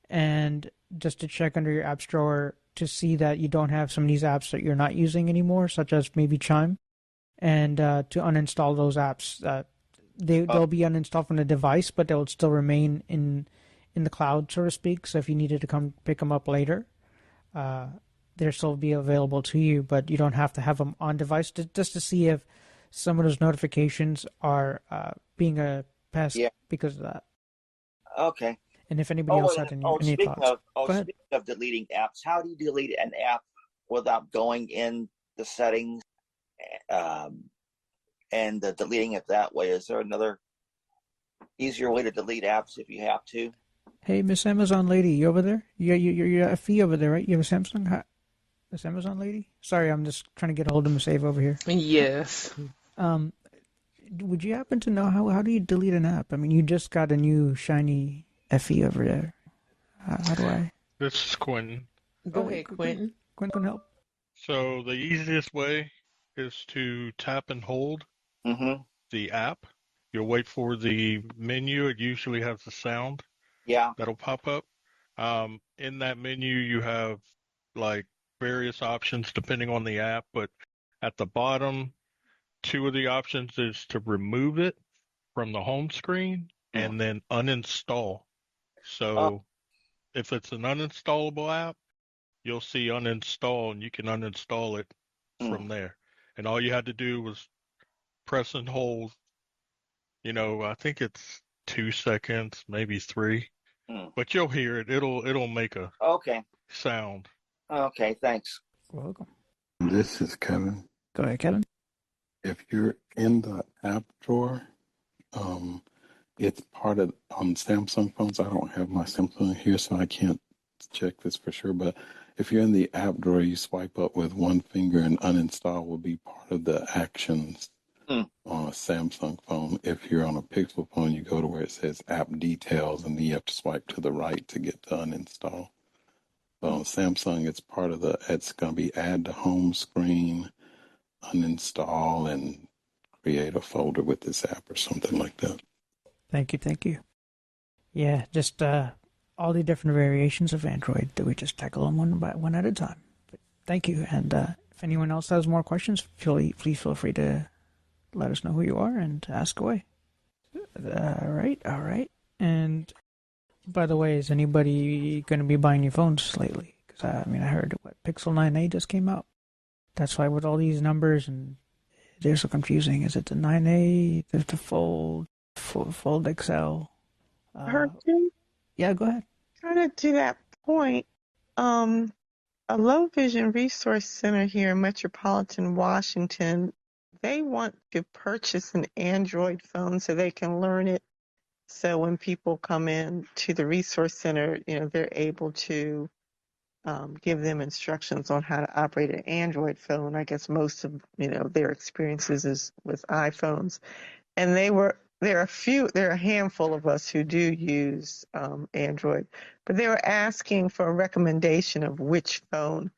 and just to check under your app store to see that you don't have some of these apps that you're not using anymore, such as maybe Chime, and to uninstall those apps they'll be uninstalled from the device, but they'll still remain in the cloud, so to speak. So if you needed to come pick them up later, they'll still be available to you, but you don't have to have them on device just to see if some of those notifications are being passed Yeah. because of that. Okay. And if anybody else had any thoughts, go ahead. Speaking of deleting apps, how do you delete an app without going in the settings and deleting it that way? Is there another easier way to delete apps if you have to? Hey, Miss Amazon lady, you over there? You're a fee over there, right? You have a Samsung? Miss Amazon lady? Sorry, I'm just trying to get a hold of Miss Ava over here. Yes. Would you happen to know how do you delete an app? I mean, you just got a new shiny FE over there. How do I? This is Quentin. Go ahead, Quentin. Quentin, help. So the easiest way is to tap and hold the app. You'll wait for the menu. It usually has a sound. Yeah. That'll pop up. In that menu, you have like various options depending on the app, but at the bottom, two of the options is to remove it from the home screen and then uninstall. So if it's an uninstallable app, you'll see uninstall and you can uninstall it from there. And all you had to do was press and hold, I think it's 2 seconds, maybe 3. But you'll hear it. It'll make a sound. Okay, thanks. You're welcome. This is Kevin. Go ahead, Kevin. If you're in the app drawer, it's part of on Samsung phones. I don't have my Samsung here, so I can't check this for sure. But if you're in the app drawer, you swipe up with one finger, and uninstall will be part of the actions on a Samsung phone. If you're on a Pixel phone, you go to where it says app details, and then you have to swipe to the right to get to uninstall. So on Samsung, it's part of it's going to be add to home screen, uninstall, and create a folder with this app or something like that. Thank you. Yeah, just all the different variations of Android that we just tackle them one at a time. But thank you, and if anyone else has more questions, please feel free to let us know who you are and ask away. All right. And by the way, is anybody going to be buying new phones lately? Because I heard Pixel 9a just came out. That's why with all these numbers and they're so confusing. Is it the 9a, the Fold XL? Yeah, go ahead. Kind of to that point, a Low Vision Resource Center here in Metropolitan Washington, they want to purchase an Android phone so they can learn it. So when people come in to the resource center, they're able to give them instructions on how to operate an Android phone. I guess most of their experiences is with iPhones, and there are a handful of us who do use Android, but they were asking for a recommendation of which phone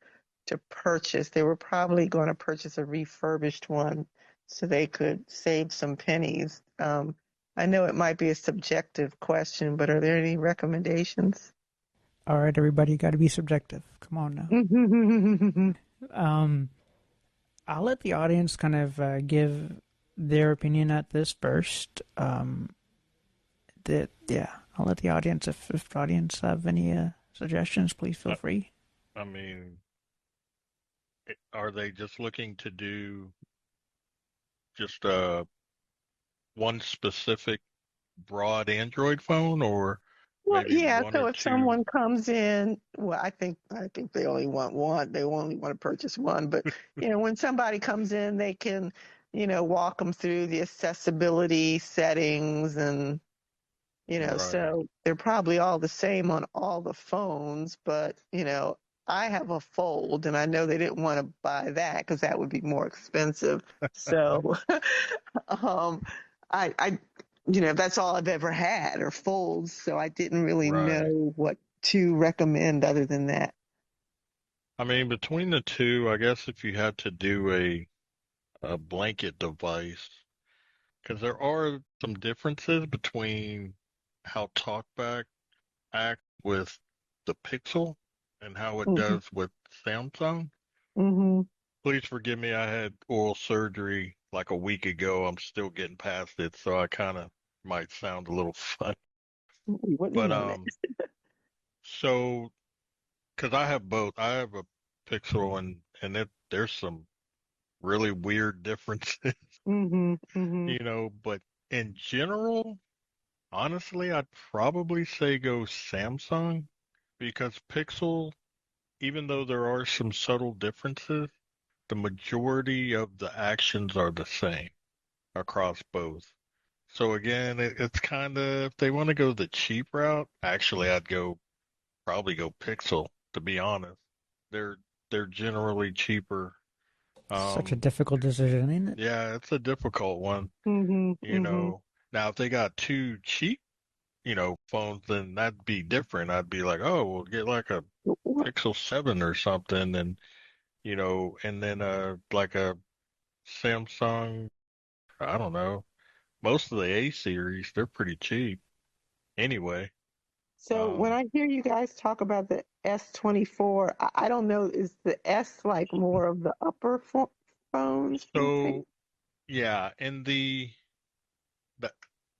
to purchase. They were probably going to purchase a refurbished one so they could save some pennies. I know it might be a subjective question, but are there any recommendations? All right, everybody, you got to be subjective. Come on now. I'll let the audience kind of give their opinion at this first. I'll let the audience, if the audience have any suggestions, please feel free. Are they just looking to do just one specific broad Android phone, or maybe one so or if two? someone comes in, I think they only want one. They only want to purchase one. But when somebody comes in, they can walk them through the accessibility settings, and Right. so they're probably all the same on all the phones. But I have a Fold, and I know they didn't want to buy that because that would be more expensive. So I that's all I've ever had are Folds, so I didn't really know what to recommend other than that. Between the two, I guess if you had to do a blanket device, because there are some differences between how TalkBack acts with the Pixel and how it does with Samsung. Mm-hmm. Please forgive me, I had oral surgery like a week ago. I'm still getting past it, so I kind of might sound a little funny. We wouldn't But have known it. so because I have both, I have a Pixel and there's some really weird differences, Mm-hmm. Mm-hmm. but in general, honestly, I'd probably say go Samsung because Pixel, even though there are some subtle differences, the majority of the actions are the same across both. So again, it's kind of if they want to go the cheap route, actually I'd probably go Pixel to be honest. They're they're generally cheaper. Such a Um, difficult decision, ain't it? yeah, it's a difficult one, Mm-hmm. you Mm-hmm. know. Now if they got two cheap, phones, then that'd be different. I'd be like, oh, we'll get like a What? Pixel 7 or something, and and then like a Samsung. I don't know. Most of the A series, they're pretty cheap anyway. So when Um, I hear you guys talk about the S24, I don't know, is the S like more of the upper phones, do you think? so yeah, and the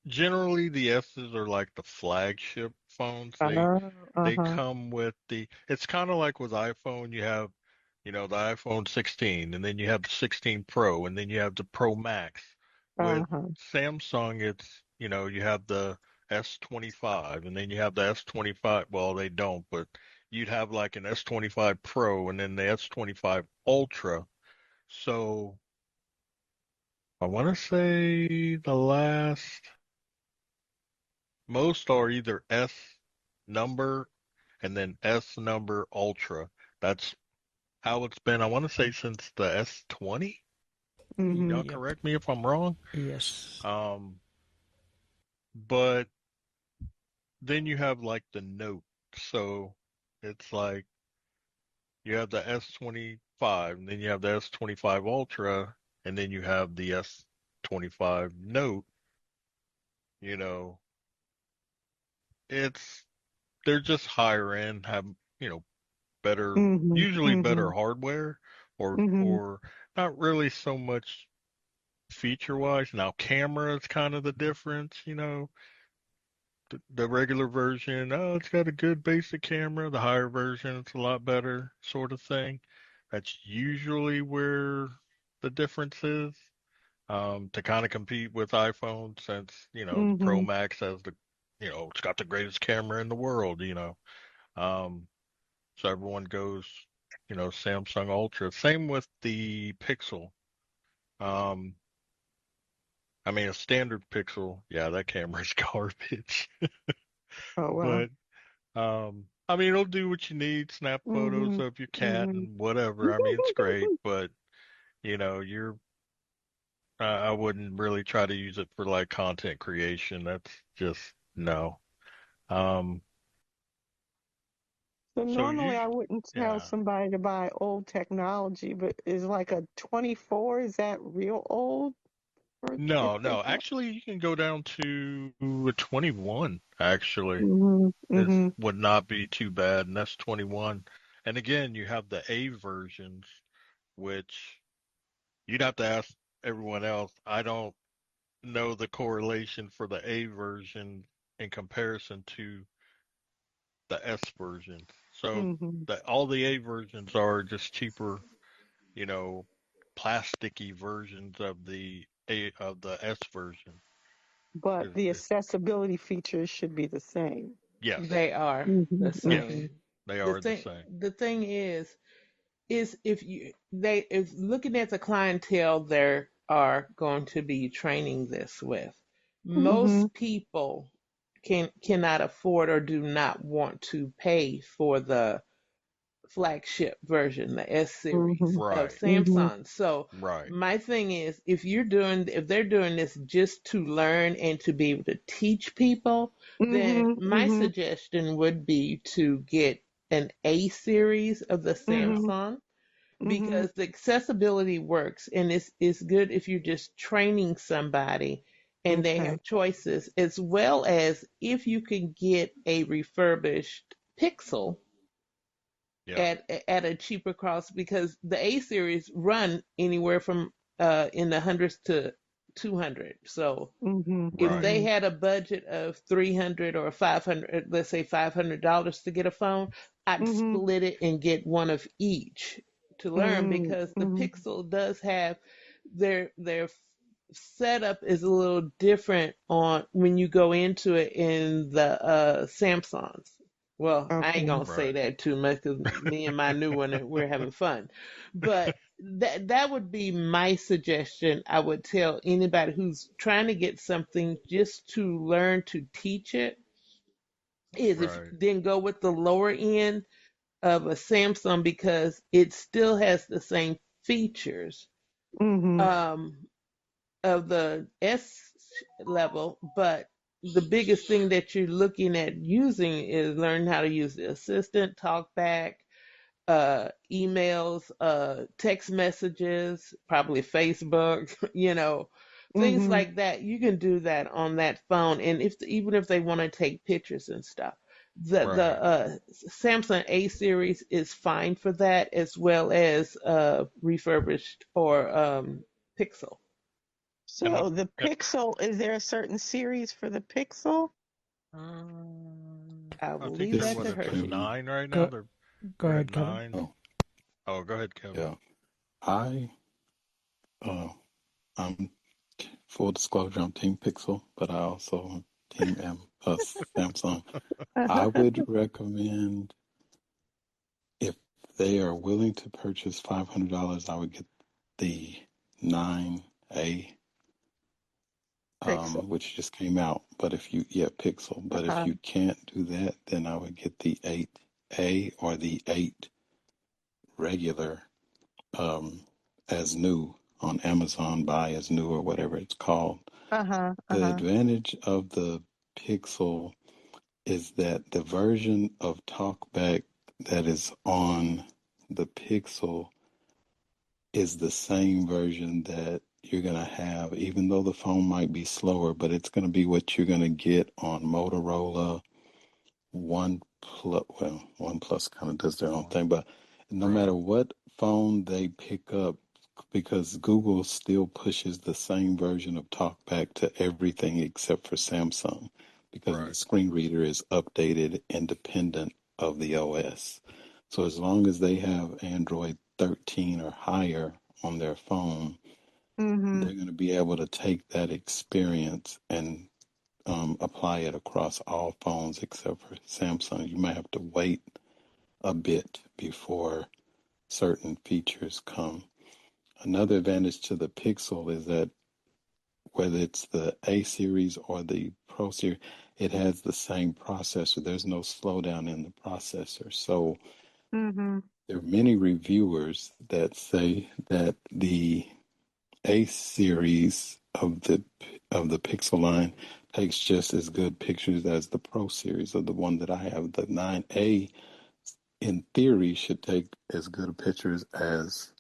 generally the S's are like the flagship phones. They Uh-huh. come with it's kind of like with iPhone, you have, the iPhone 16, and then you have the 16 Pro, and then you have the Pro Max. With Uh-huh. Samsung, you have the S25, and then you have the S25. Well, they don't, but you'd have like an S25 Pro and then the S25 Ultra. So I want to say most are either S number and then S number Ultra. That's how it's been. I want to say since the S20. Mm-hmm. Y'all Yep. correct me if I'm wrong. Yes. Um, but then you have like the Note. So it's like you have the S25, and then you have the S25 Ultra, and then you have the S25 Note. You know, it's they're just higher end, have, better, Mm-hmm. usually Mm-hmm. better hardware, or Mm-hmm. or not really so much feature wise. Now camera is kind of the difference, the regular version, oh, it's got a good basic camera. The higher version, it's a lot better, sort of thing. That's usually where the difference is. To kind of compete with iPhone, since the Pro Mm-hmm. Max has it's got the greatest camera in the world. Um, so everyone goes, Samsung Ultra. Same with the Pixel. Um, I mean, a standard Pixel, yeah, that camera's garbage. Oh well. But I mean, it'll do what you need. Snap photos Mm-hmm. of your cat Mm-hmm. and whatever. I mean, it's great, but you're I wouldn't really try to use it for like content creation. That's just no. Um, So so normally you, I wouldn't tell yeah. somebody to buy old technology, but is like a 24, is that real old for if No, they no. have? Actually, you can go down to a 21, actually. Mm-hmm. Is Mm-hmm. would not be too bad, and that's 21. And again, you have the A versions, which you'd have to ask everyone else. I don't know the correlation for the A version in comparison to the S version. So Mm-hmm. all the A versions are just cheaper, you know, plasticky versions of the S version. But Is the is accessibility features should be the same. yes, They are Mm-hmm. the yes, Mm-hmm. same. they The are the thing same. the thing is if you they is looking at the clientele they are going to be training this with. Mm-hmm. Most people cannot afford or do not want to pay for the flagship version, the S series Mm-hmm. of Right, Mm-hmm. Samsung. So right. my thing is if they're doing this just to learn and to be able to teach people, then Mm-hmm. my Mm-hmm. suggestion would be to get an A series of the Yeah, Mm-hmm. Samsung Mm-hmm. because the accessibility works and it's good if you're just training somebody and they Okay. have choices as well as if you can get a refurbished Pixel yeah, at a cheaper cost because the A series run anywhere from in the hundreds to 200. So Mm-hmm. if Right. they Mm-hmm. had a budget of 300 or 500, let's say $500 to get a phone, I'd Mm-hmm. split it and get one of each to learn, because the Mm-hmm. Pixel does have their setup is a little different on when you go into it in the Samsungs. Well, I ain't Okay. gonna say Right. that too much because me and my new one, we're having fun. But that would be my suggestion. I would tell anybody who's trying to get something just to learn to teach it is, if Right. then go with the lower end of a Samsung, because it still has the same features Mm-hmm. um, of the S level, but the biggest thing that you're looking at using is learn how to use the assistant, talk back, emails, text messages, probably Facebook, things Mm-hmm. like that. You can do that on that phone, and even if they want to take pictures and stuff, the Right. Samsung A series is fine for that, as well as refurbished or Pixel. And So the Pixel, is there a certain series for the Pixel? I I will think leave they're This that what to is at the Hershey. the 9 right now. Go They're go they're at ahead, Kevin. 9. oh Oh, go ahead, Kevin. yeah. I uh I'm full disclosure, I'm Team Pixel, but I also am Team Samsung. I would recommend, if they are willing to purchase $500, I would get the 9A, Pixel. which just came out. But if you, yeah, Pixel. But if Uh-huh. you can't do that, then I would get the 8A or the 8 regular, um, as new on Amazon, buy as new or whatever it's called. Uh-huh. The Uh-huh. advantage of the Pixel is that the version of TalkBack that is on the Pixel is the same version that you're going to have, even though the phone might be slower, but it's going to be what you're going to get on Motorola, OnePlus. Well, OnePlus kind of does their own One. thing, but no Right. matter what phone they pick up, because Google still pushes the same version of TalkBack to everything except for Samsung, because the Right. screen reader is updated independent of the OS. So as long as they have Android 13 or higher on their phone, Mm-hmm. they're going to be able to take that experience and apply it across all phones except for Samsung. You might have to wait a bit before certain features come. Another advantage to the Pixel is that whether it's the A series or the Pro series, it has the same processor. There's no slowdown in the processor. So Mm-hmm. there are many reviewers that say that the A series of the Pixel line takes just as good pictures as the Pro series of the one that I have. The 9A, in theory, should take as good pictures as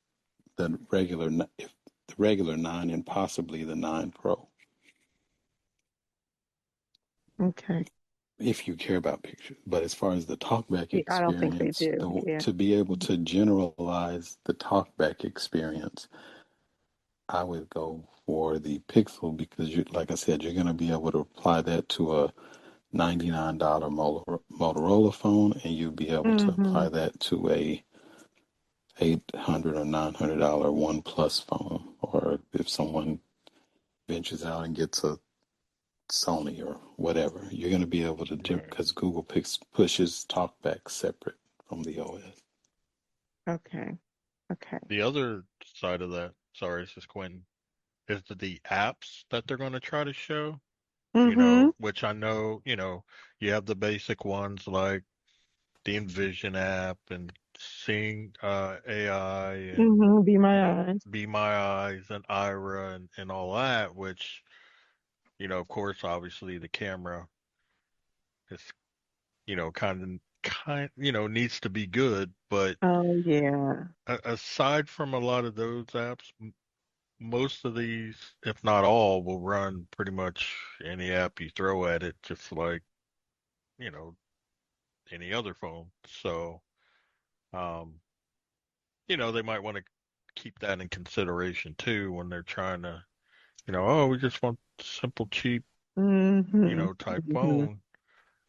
the regular, if the regular 9 and possibly the 9 Pro, Okay. if you care about pictures. But as far as the talkback Yeah, I don't think they experience, do. Yeah. to be able to generalize the talkback experience, I would go for the Pixel, because you, like I said, you're going to be able to apply that to a $99 Motorola phone, and you'd be able to Mm-hmm. apply that to a $800 or $900 OnePlus phone, or if someone ventures out and gets a Sony or whatever, you're going to be able to do, Right. because Google pushes TalkBack separate from the OS. Okay. Okay. The other side of that, sorry, this is Quentin, is the apps that they're going to try to show, Mm-hmm. which I know, you have the basic ones like the Envision app and Seeing AI and Mm-hmm. Be my eyes. Be My Eyes and Ira and all that, which, of course, obviously the camera is, needs to be good, but Oh yeah. aside from a lot of those apps, most of these, if not all, will run pretty much any app you throw at it, just like, you know, any other phone. So, um, they might want to keep that in consideration too when they're trying to, oh, we just want simple, cheap, Mm-hmm. type Mm-hmm. phone.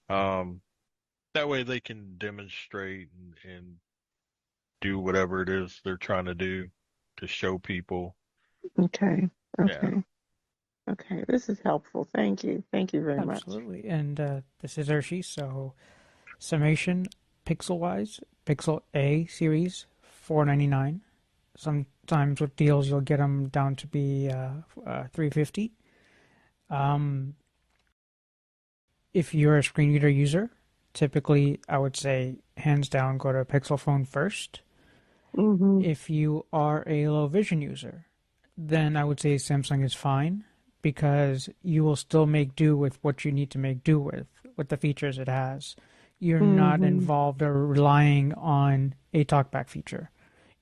Um, that way they can demonstrate and do whatever it is they're trying to do to show people. Okay. Yeah. Okay. Okay. This is helpful. Thank you. Thank you very much. Absolutely. And this is Hershey. So summation, pixel wise, Pixel A series, $499. Sometimes with deals you'll get them down to be $350. If you're a screen reader user, typically I would say hands down go to a Pixel phone first. Mm-hmm. If you are a low vision user, then I would say Samsung is fine because you will still make do with what you need to make do with the features it has. You're not Mm-hmm. involved or relying on a talkback feature.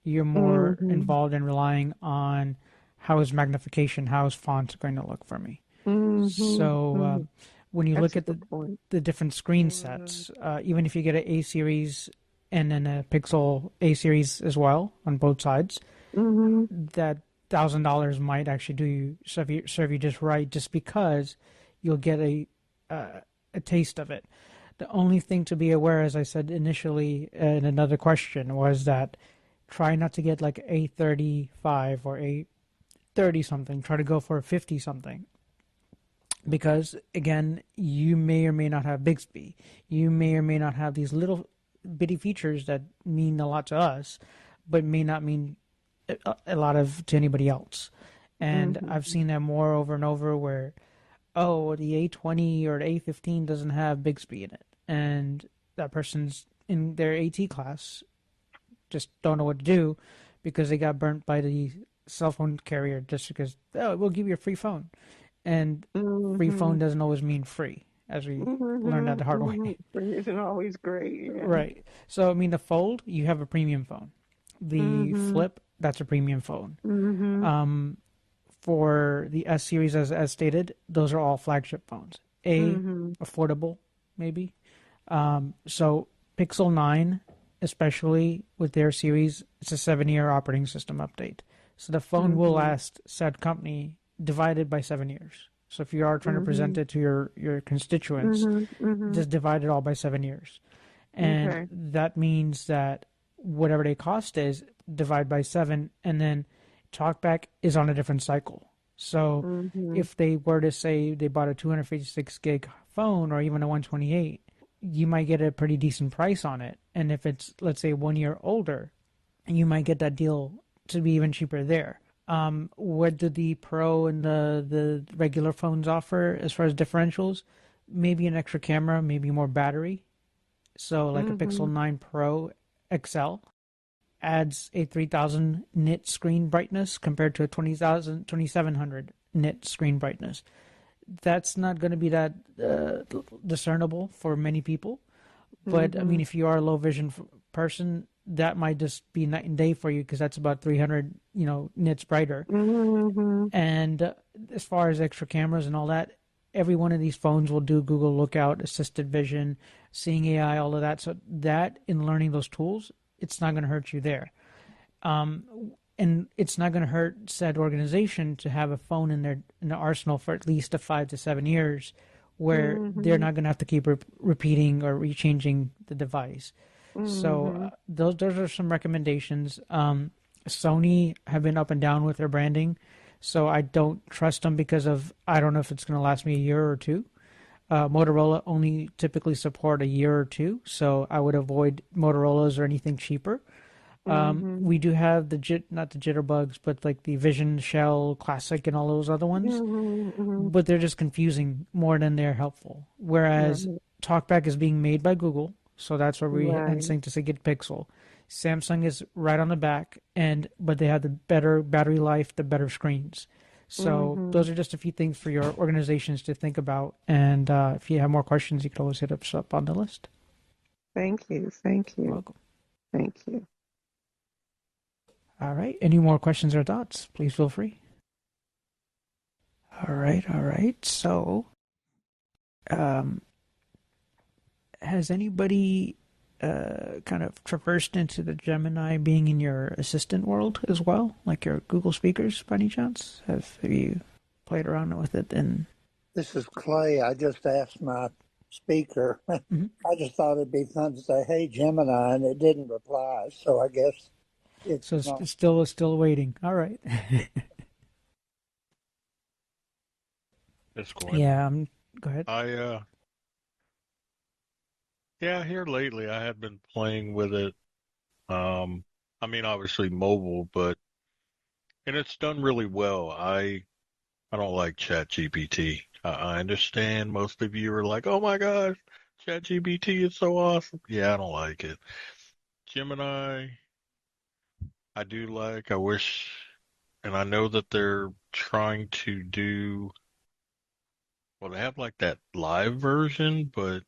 You're more Mm-hmm. involved in relying on how is magnification, how is font going to look for me. Mm-hmm. So Mm-hmm. when you That's look a at good point. the different screen sets, even if you get an A series and then a Pixel A series as well on both sides, Mm-hmm. that $1,000 might actually do you serve you just right, just because you'll get a taste of it. The only thing to be aware, as I said initially in another question, was that try not to get like a 35 or a 30 something. Try to go for a 50 something. Because again, you may or may not have Bixby. You may or may not have these little bitty features that mean a lot to us, but may not mean a lot of to anybody else. And I've Mm-hmm. seen that more over and over where, oh, the A20 or the A15 doesn't have Bixby in it. And that person's in their AT class just don't know what to do because they got burnt by the cell phone carrier just because, oh, we'll give you a free phone. And free Mm-hmm. phone doesn't always mean free, as we learned that Mm-hmm. the hard Mm-hmm. way. Free isn't always great. Yeah. Right. So, I mean, the Fold, you have a premium phone. The Mm-hmm. Flip, that's a premium phone. Mm-hmm. Um, for the S series, as stated, those are all flagship phones. Mm-hmm. Affordable, maybe. So Pixel 9, especially with their series, it's a 7-year operating system update. So the phone will Mm-hmm. last said company divided by 7 years. So if you are trying to Mm-hmm. present it to your constituents, Mm-hmm. Mm-hmm. just divide it all by 7 years. And Okay. that means that whatever the cost is, divide by 7, and then TalkBack is on a different cycle. So Mm-hmm. if they were to say they bought a 256 gig phone or even a 128, you might get a pretty decent price on it. And if it's, let's say, 1 year older, you might get that deal to be even cheaper there. What do the Pro and the regular phones offer as far as differentials? Maybe an extra camera, maybe more battery. So like a Mm-hmm. Pixel 9 Pro XL adds a 3000 nit screen brightness compared to a 2700 nit screen brightness. That's not going to be that discernible for many people. But I Mm-hmm. mean, if you are a low vision person, that might just be night and day for you because that's about 300, nits brighter. Mm-hmm. And as far as extra cameras and all that, every one of these phones will do Google Lookout, assisted vision, seeing AI, all of that. So that in learning those tools, it's not going to hurt you there. And it's not going to hurt said organization to have a phone in their arsenal for at least 5 to 7 years, where they're Mm-hmm. not going to have to keep repeating or rechanging the device. So Mm-hmm. those are some recommendations. Sony have been up and down with their branding, so I don't trust them because of I don't know if it's going to last me a year or two. Motorola only typically support a year or two, so I would avoid Motorola's or anything cheaper. Mm-hmm. We do have not the jitterbugs, but like the Vision Shell Classic and all those other ones, Mm-hmm. but they're just confusing more than they're helpful. Whereas Right. TalkBack is being made by Google, so that's where we Right. instinct to say get Pixel. Samsung is right on the back, but they have the better battery life, the better screens. So Mm-hmm. those are just a few things for your organizations to think about. And if you have more questions, you can always hit us up on the list. Thank you. Thank You're you. welcome. Thank you. All right. Any more questions or thoughts? Please feel free. All right. All right. So, um, has anybody kind of traversed into the Gemini being in your assistant world as well, like your Google speakers by any chance? Have you played around with it? And This is Clay. I just asked my speaker. Mhm. I just thought it'd be fun to say, "Hey, Gemini," and it didn't reply. So I guess it's so not. it's still waiting. All right. It's going. Yeah. Go ahead. Yeah, here lately I have been playing with it. I mean, obviously mobile, and it's done really well. I don't like ChatGPT. I understand most of you are like, "Oh my gosh, ChatGPT is so awesome." Yeah, I don't like it. Gemini, I do like. I wish, and I know that they're trying to do, well, they have like that live version, but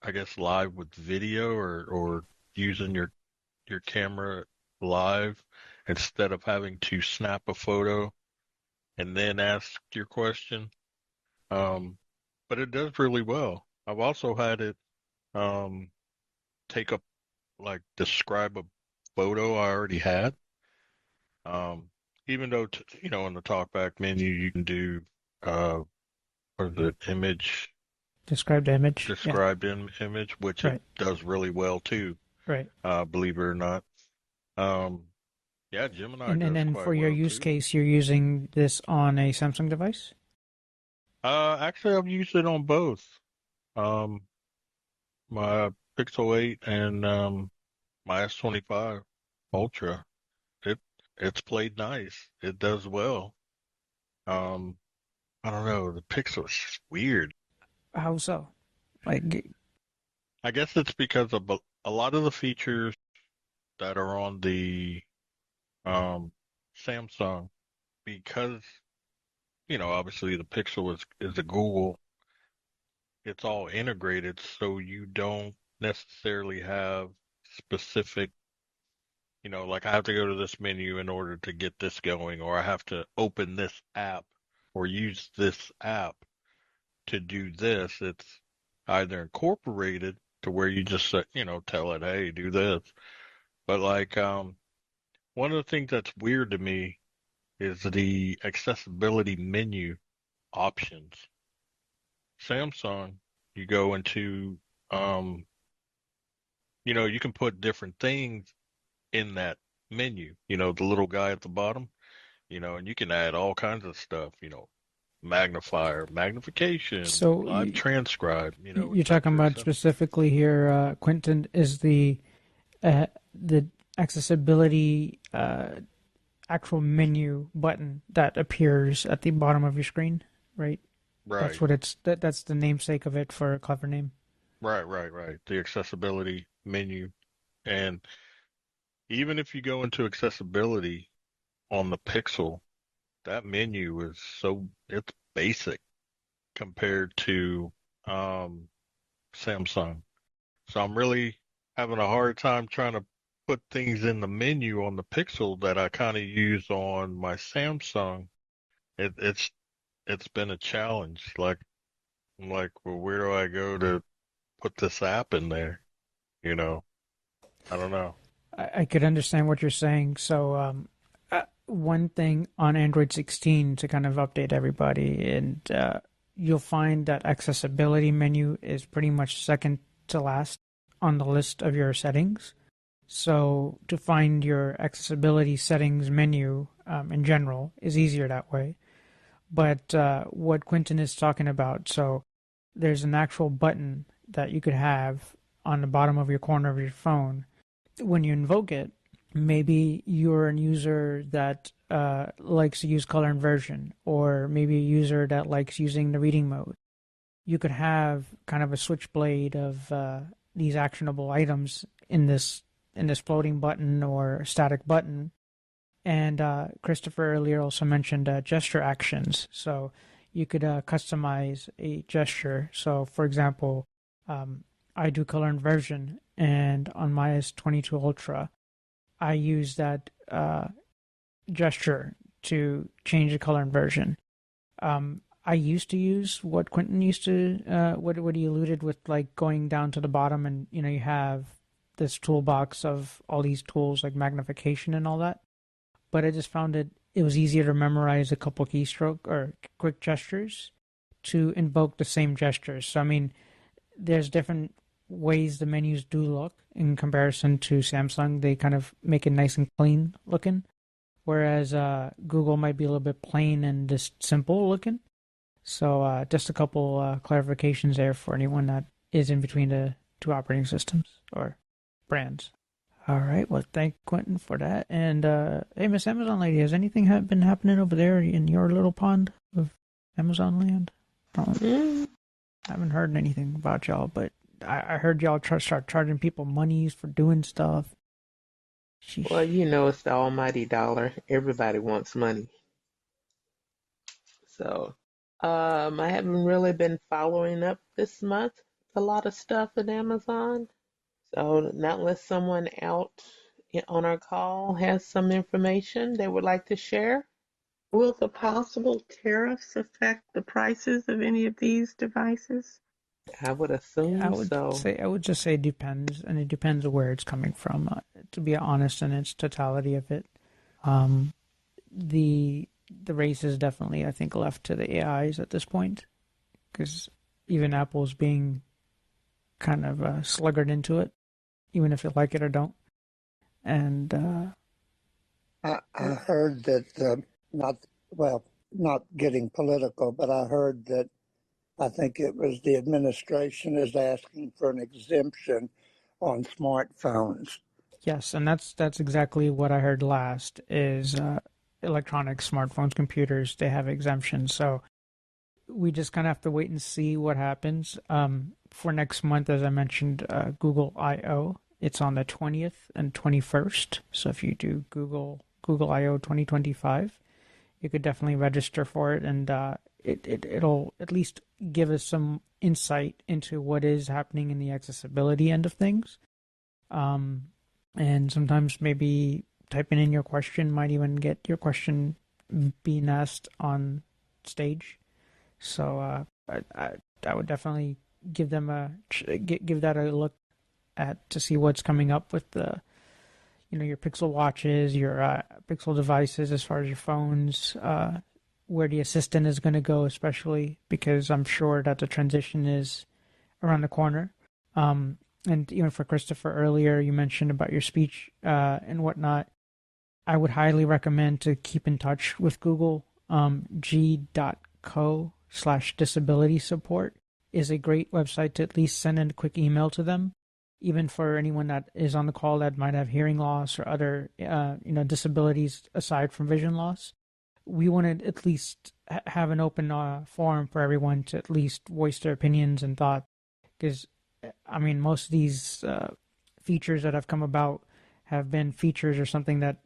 I guess live with video or using your camera live instead of having to snap a photo and then ask your question. Um, but it does really well. I've also had it um take up like describe a photo I already had. Um, even though in the talkback menu you can do uh or the image Described image. Yeah. described image, which it Right. does really well too. Right. Believe it or not. Um, yeah, Gemini And does then quite for your well use too. case, you're using this on a Samsung device? Actually, I've used it on both. Um, my Pixel 8 and my S25 Ultra. It it's played nice. It does well. Um, I don't know. The Pixel is just weird. How so? Like, I guess it's because of a lot of the features that are on the um Samsung, because obviously the Pixel is a Google. It's all integrated, so you don't necessarily have specific, like I have to go to this menu in order to get this going, or I have to open this app or use this app to do this. It's either incorporated to where you just tell it, hey, do this. But like, one of the things that's weird to me is the accessibility menu options. Samsung, you go into, um, you can put different things in that menu, the little guy at the bottom, and you can add all kinds of stuff, magnifier, magnification, so live transcribe, et you're talking cetera, et about cetera. specifically here, Quentin, is the accessibility actual menu button that appears at the bottom of your screen, right? That's Right, what that's the namesake of it for a clever name. right. The accessibility menu. And even if you go into accessibility on the Pixel, that menu is it's basic compared to um, Samsung. So I'm really having a hard time trying to put things in the menu on the Pixel that I kind of use on my Samsung. It's been a challenge. Like I'm like, well, where do I go to put this app in there? You know, I don't know. I could understand what you're saying. So, one thing on Android 16 to kind of update everybody, and you'll find that accessibility menu is pretty much second to last on the list of your settings. So, to find your accessibility settings menu in general is easier that way. But what Quentin is talking about, so there's an actual button that you could have on the bottom of your corner of your phone. When you invoke it, maybe you're a user that likes to use color inversion, or maybe a user that likes using the reading mode. You could have kind of a switchblade of these actionable items in this floating button or static button. And Christopher earlier also mentioned gesture actions. So you could customize a gesture. So, for example, I do color inversion, and on my S22 Ultra, I use that gesture to change the color inversion. I used to use what Quentin used to, what he alluded with, like going down to the bottom and, you have this toolbox of all these tools like magnification and all that. But I just found it was easier to memorize a couple keystroke or quick gestures to invoke the same gestures. So, I mean, there's different ways the menus do look in comparison to Samsung. They kind of make it nice and clean looking, whereas Google might be a little bit plain and just simple looking. So just a couple clarifications there for anyone that is in between the two operating systems or brands. All right. Well, thank Quentin for that. And hey, Miss Amazon Lady, has anything been happening over there in your little pond of Amazon land? I haven't heard anything about y'all, but I heard y'all start charging people monies for doing stuff. Sheesh. Well, it's the almighty dollar. Everybody wants money. So, I haven't really been following up this month a lot of stuff at Amazon. So, not unless someone out on our call has some information they would like to share. Will the possible tariffs affect the prices of any of these devices? I would assume so. I would just say it depends, and it depends where it's coming from. To be honest, in its totality of it, the race is definitely, I think, left to the AIs at this point, because even Apple's being kind of sluggered into it, even if you like it or don't. And I heard that not getting political, but I heard that I think it was the administration is asking for an exemption on smartphones. Yes, and that's exactly what I heard last is electronic smartphones, computers, they have exemptions. So we just kind of have to wait and see what happens. For next month, as I mentioned, Google I/O, it's on the 20th and 21st. So if you do Google I/O 2025, you could definitely register for it, and it'll at least give us some insight into what is happening in the accessibility end of things. And sometimes maybe typing in your question might even get your question being asked on stage. So I would definitely give them give that a look at to see what's coming up with the your Pixel watches, your Pixel devices as far as your phones, where the assistant is going to go, especially because I'm sure that the transition is around the corner. And for Christopher earlier, you mentioned about your speech and whatnot. I would highly recommend to keep in touch with Google. G.co/disability support is a great website to at least send in a quick email to them. Even for anyone that is on the call that might have hearing loss or other, disabilities aside from vision loss, we want to at least have an open forum for everyone to at least voice their opinions and thoughts. Because, I mean, most of these features that have come about have been features or something that,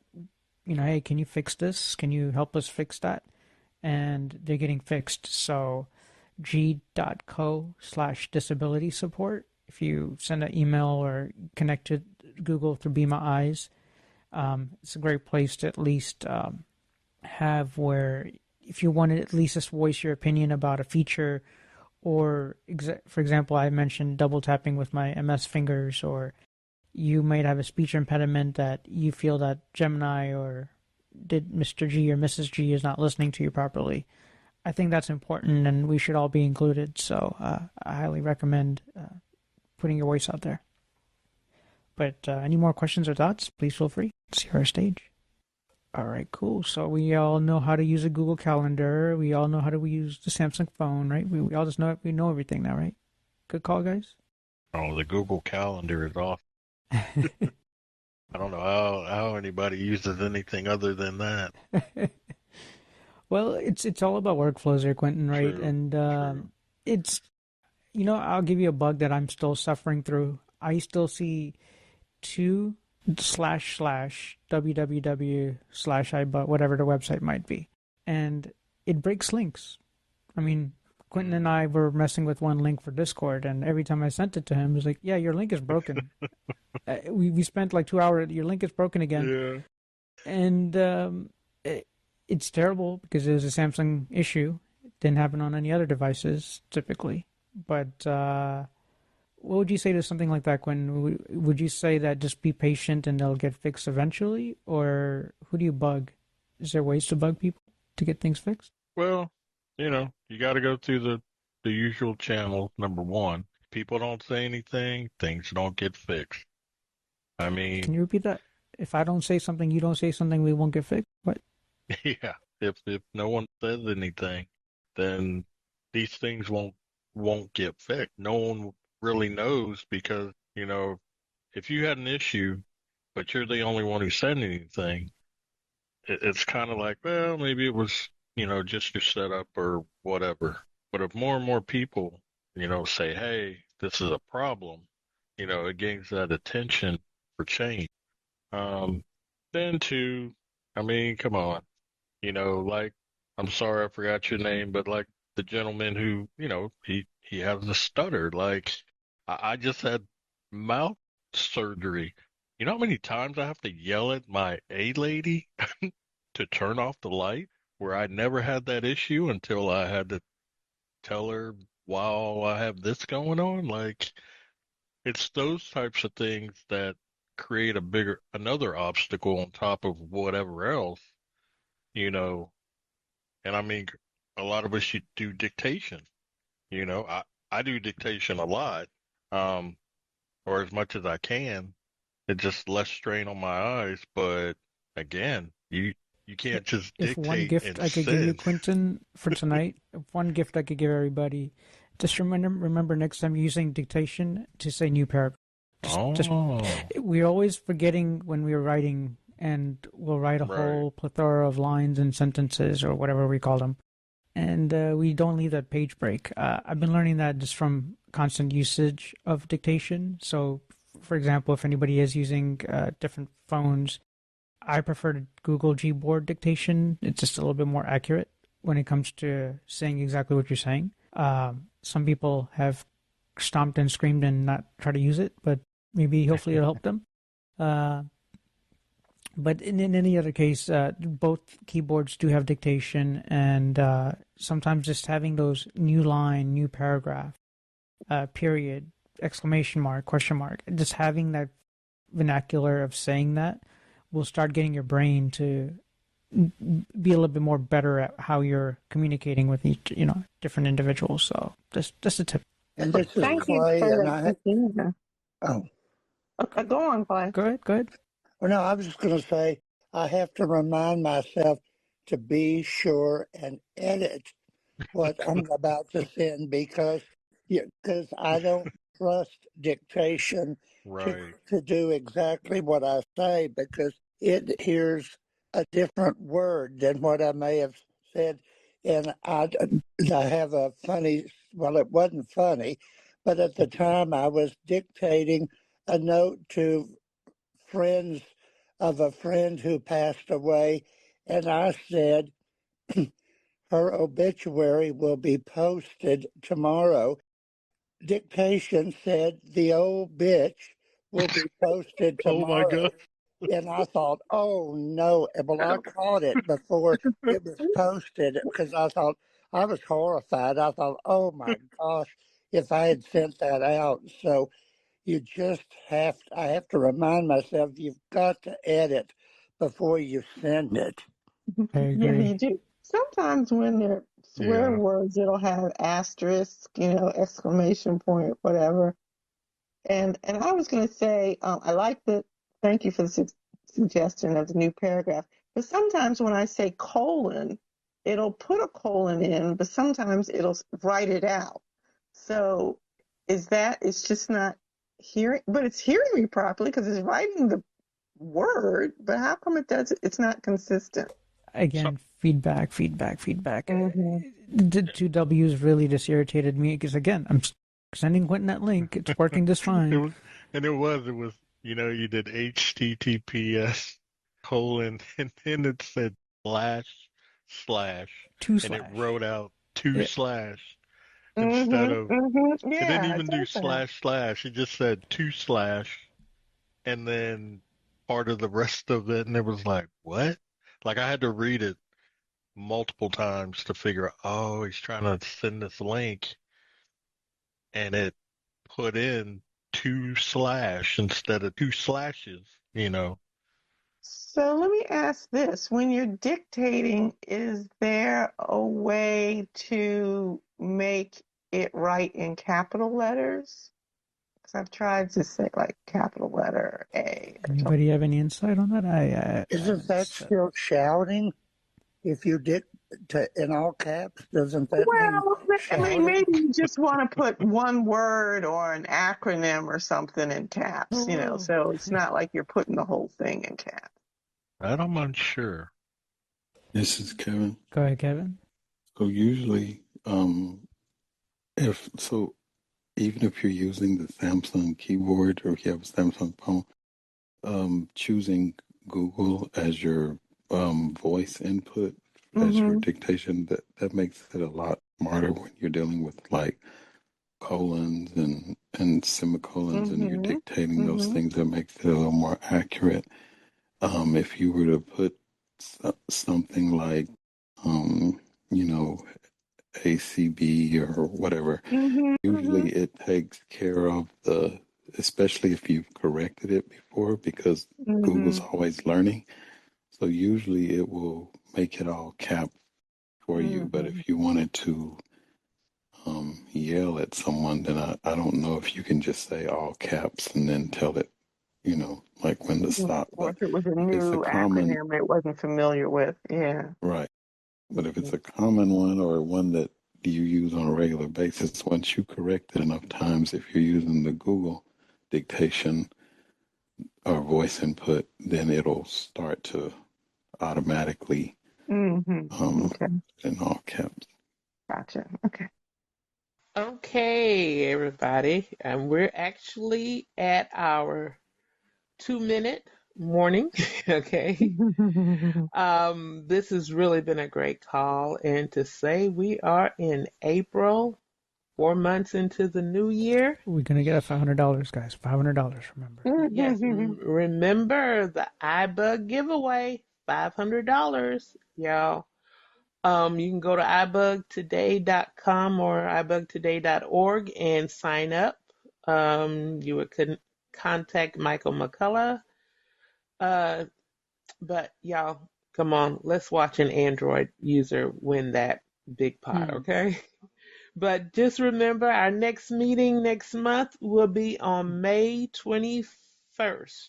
hey, can you fix this? Can you help us fix that? And they're getting fixed. So g.co/disability support. If you send an email or connect to Google through Be My Eyes, it's a great place to at least have where if you want to at least just voice your opinion about a feature, or for example, I mentioned double tapping with my MS fingers, or you might have a speech impediment that you feel that Gemini or did Mr. G or Mrs. G is not listening to you properly. I think that's important, and we should all be included. So I highly recommend putting your voice out there. But any more questions or thoughts, please feel free. See our stage. All right, cool. So we all know how to use a Google Calendar. We all know how to use the Samsung phone, right? We all just know everything now, right? Good call, guys. Oh, the Google Calendar is off. I don't know how anybody uses anything other than that. Well, it's all about workflows there, Quentin, right? True, And true. it's, I'll give you a bug that I'm still suffering through. I still see 2//www/ibut, whatever the website might be. And it breaks links. I mean, Quentin and I were messing with one link for Discord, and every time I sent it to him, it was like, yeah, your link is broken. We spent like 2 hours, your link is broken again. Yeah. And it's terrible because it was a Samsung issue. Didn't happen on any other devices typically. But what would you say to something like that, Quinn? Would you say that just be patient and they'll get fixed eventually? Or who do you bug? Is there ways to bug people to get things fixed? Well, you got to go through the usual channels. Number one, people don't say anything, things don't get fixed. I Can mean, you repeat that? If I don't say something, you don't say something, we won't get fixed? What? yeah, if no one says anything, then these things won't get fixed. No one really knows because, if you had an issue, but you're the only one who said anything, it's kind of like, well, maybe it was, just your setup or whatever. But if more and more people, say, hey, this is a problem, it gains that attention for change. Um, then two, I mean, come on, like, I'm sorry I forgot your name, but like the gentleman who, he has a stutter. Like, I just had mouth surgery. You know how many times I have to yell at my A lady to turn off the light, where I never had that issue until I had to tell her while I have this going on? Like, it's those types of things that create another obstacle on top of whatever else, you know. And I mean, a lot of us should do dictation. I do dictation a lot, um, or as much as I can. It's just less strain on my eyes. But again, you can't just If one dictate gift and I could give you, send. Quentin, for tonight, if one gift I could give everybody, just remember next time you're using dictation to say new paragraph. Just Oh, we're always forgetting when we're writing, and we'll write a right. whole plethora of lines and sentences or whatever we call them, and we don't leave that page break. I've been learning that just from constant usage of dictation. So, for example, if anybody is using different phones, I prefer to Google Gboard dictation. It's just a little bit more accurate when it comes to saying exactly what you're saying. Some people have stomped and screamed and not try to use it, but maybe hopefully it'll help them. Uh, but in any other case, both keyboards do have dictation, and sometimes just having those new line, new paragraph, period, exclamation mark, question mark, just having that vernacular of saying that will start getting your brain to be a little bit more better at how you're communicating with each, different individuals. So just a tip. And this is Thank you Clay, for and that. Yeah. oh, Okay, go on, Clay. Go ahead. Go ahead. well, no, I was just going to say I have to remind myself to be sure and edit what I'm about to send because I don't trust dictation to Right. to do exactly what I say because it hears a different word than what I may have said. And I have a funny, well, it wasn't funny, but at the time I was dictating a note to friends of a friend who passed away, and I said, her obituary will be posted tomorrow. Dictation said the old bitch will be posted Oh my tomorrow. God. And I thought, oh no. Well, I caught it before it was posted because I thought, I was horrified. I thought, oh my gosh, if I had sent that out. So I have to remind myself, you've got to edit before you send it. I Yeah, agree. you do. Sometimes when they're swear Yeah. words, it'll have asterisk, exclamation point, whatever. And I was going to say, I like the thank you for the suggestion of the new paragraph. But sometimes when I say colon, it'll put a colon in, but sometimes it'll write it out. So it's just not hearing, but it's hearing me properly because it's writing the word. But how come it's not consistent? So, Again, feedback. Hmm. The two W's really just irritated me because, again, I'm sending Quentin that link. It's working just it fine. was, and it was, you did HTTPS colon, and then it said slash, Two and it slash. wrote out two Yeah. slash instead Hmm. of, Hmm. it didn't Yeah, it even do does that. slash. It just said two slash, and then part of the rest of it, and it was like, what? Like I had to read it multiple times to figure out, oh, he's trying to send this link, and it put in 2/ instead of 2 slashes, you know. So let me ask this. When you're dictating, is there a way to make it write in capital letters? Because I've tried to say like capital letter A or something. Anybody have any insight on that? I Isn't that still shouting? If you did in all caps, doesn't that mean Well, I mean, shouting? maybe you just want to put one word or an acronym or something in caps, so it's not like you're putting the whole thing in caps. That I'm unsure. This is Kevin. Go ahead, Kevin. So usually, even if you're using the Samsung keyboard or if you have a Samsung phone, choosing Google as your voice input as your dictation, that makes it a lot smarter when you're dealing with like colons and semicolons and you're dictating those things. That makes it a little more accurate. If you were to put something like, you know, ACB or whatever, usually it takes care of especially if you've corrected it before, because Google's always learning. So usually it will make it all cap for you. But if you wanted to yell at someone, then I don't know if you can just say all caps and then tell it, like when to stop. Or But if it was a if it's a new common, acronym it wasn't familiar with, yeah. right. But if it's a common one or one that you use on a regular basis, once you correct it enough times, if you're using the Google dictation or voice input, then it'll start to automatically Okay, in all caps. gotcha. Okay. Okay, everybody. And we're actually at our 2-minute morning. Okay. This has really been a great call. And to say we are in April, 4 months into the new year. We're gonna get $500, guys. $500. Remember. Yes, remember the iBug giveaway, $500, y'all. You can go to ibugtoday.com or ibugtoday.org and sign up. You would contact Michael McCullough. But y'all, come on, let's watch an Android user win that big pot, okay? But just remember, our next meeting next month will be on May 21st,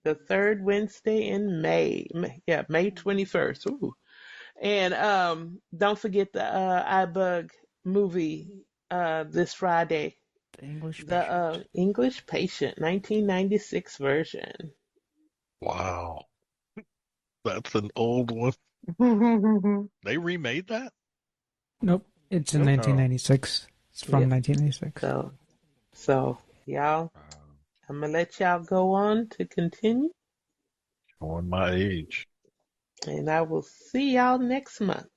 the third Wednesday in May. Yeah, May 21st. Ooh. And don't forget the iBug movie this Friday. The English The Patient. English Patient, 1996 version. Wow. That's an old one. They remade that? Nope. It's in Oh. 1996. It's from Yes. 1996. So y'all, I'm gonna let y'all go on to continue, Showing my age. and I will see y'all next month.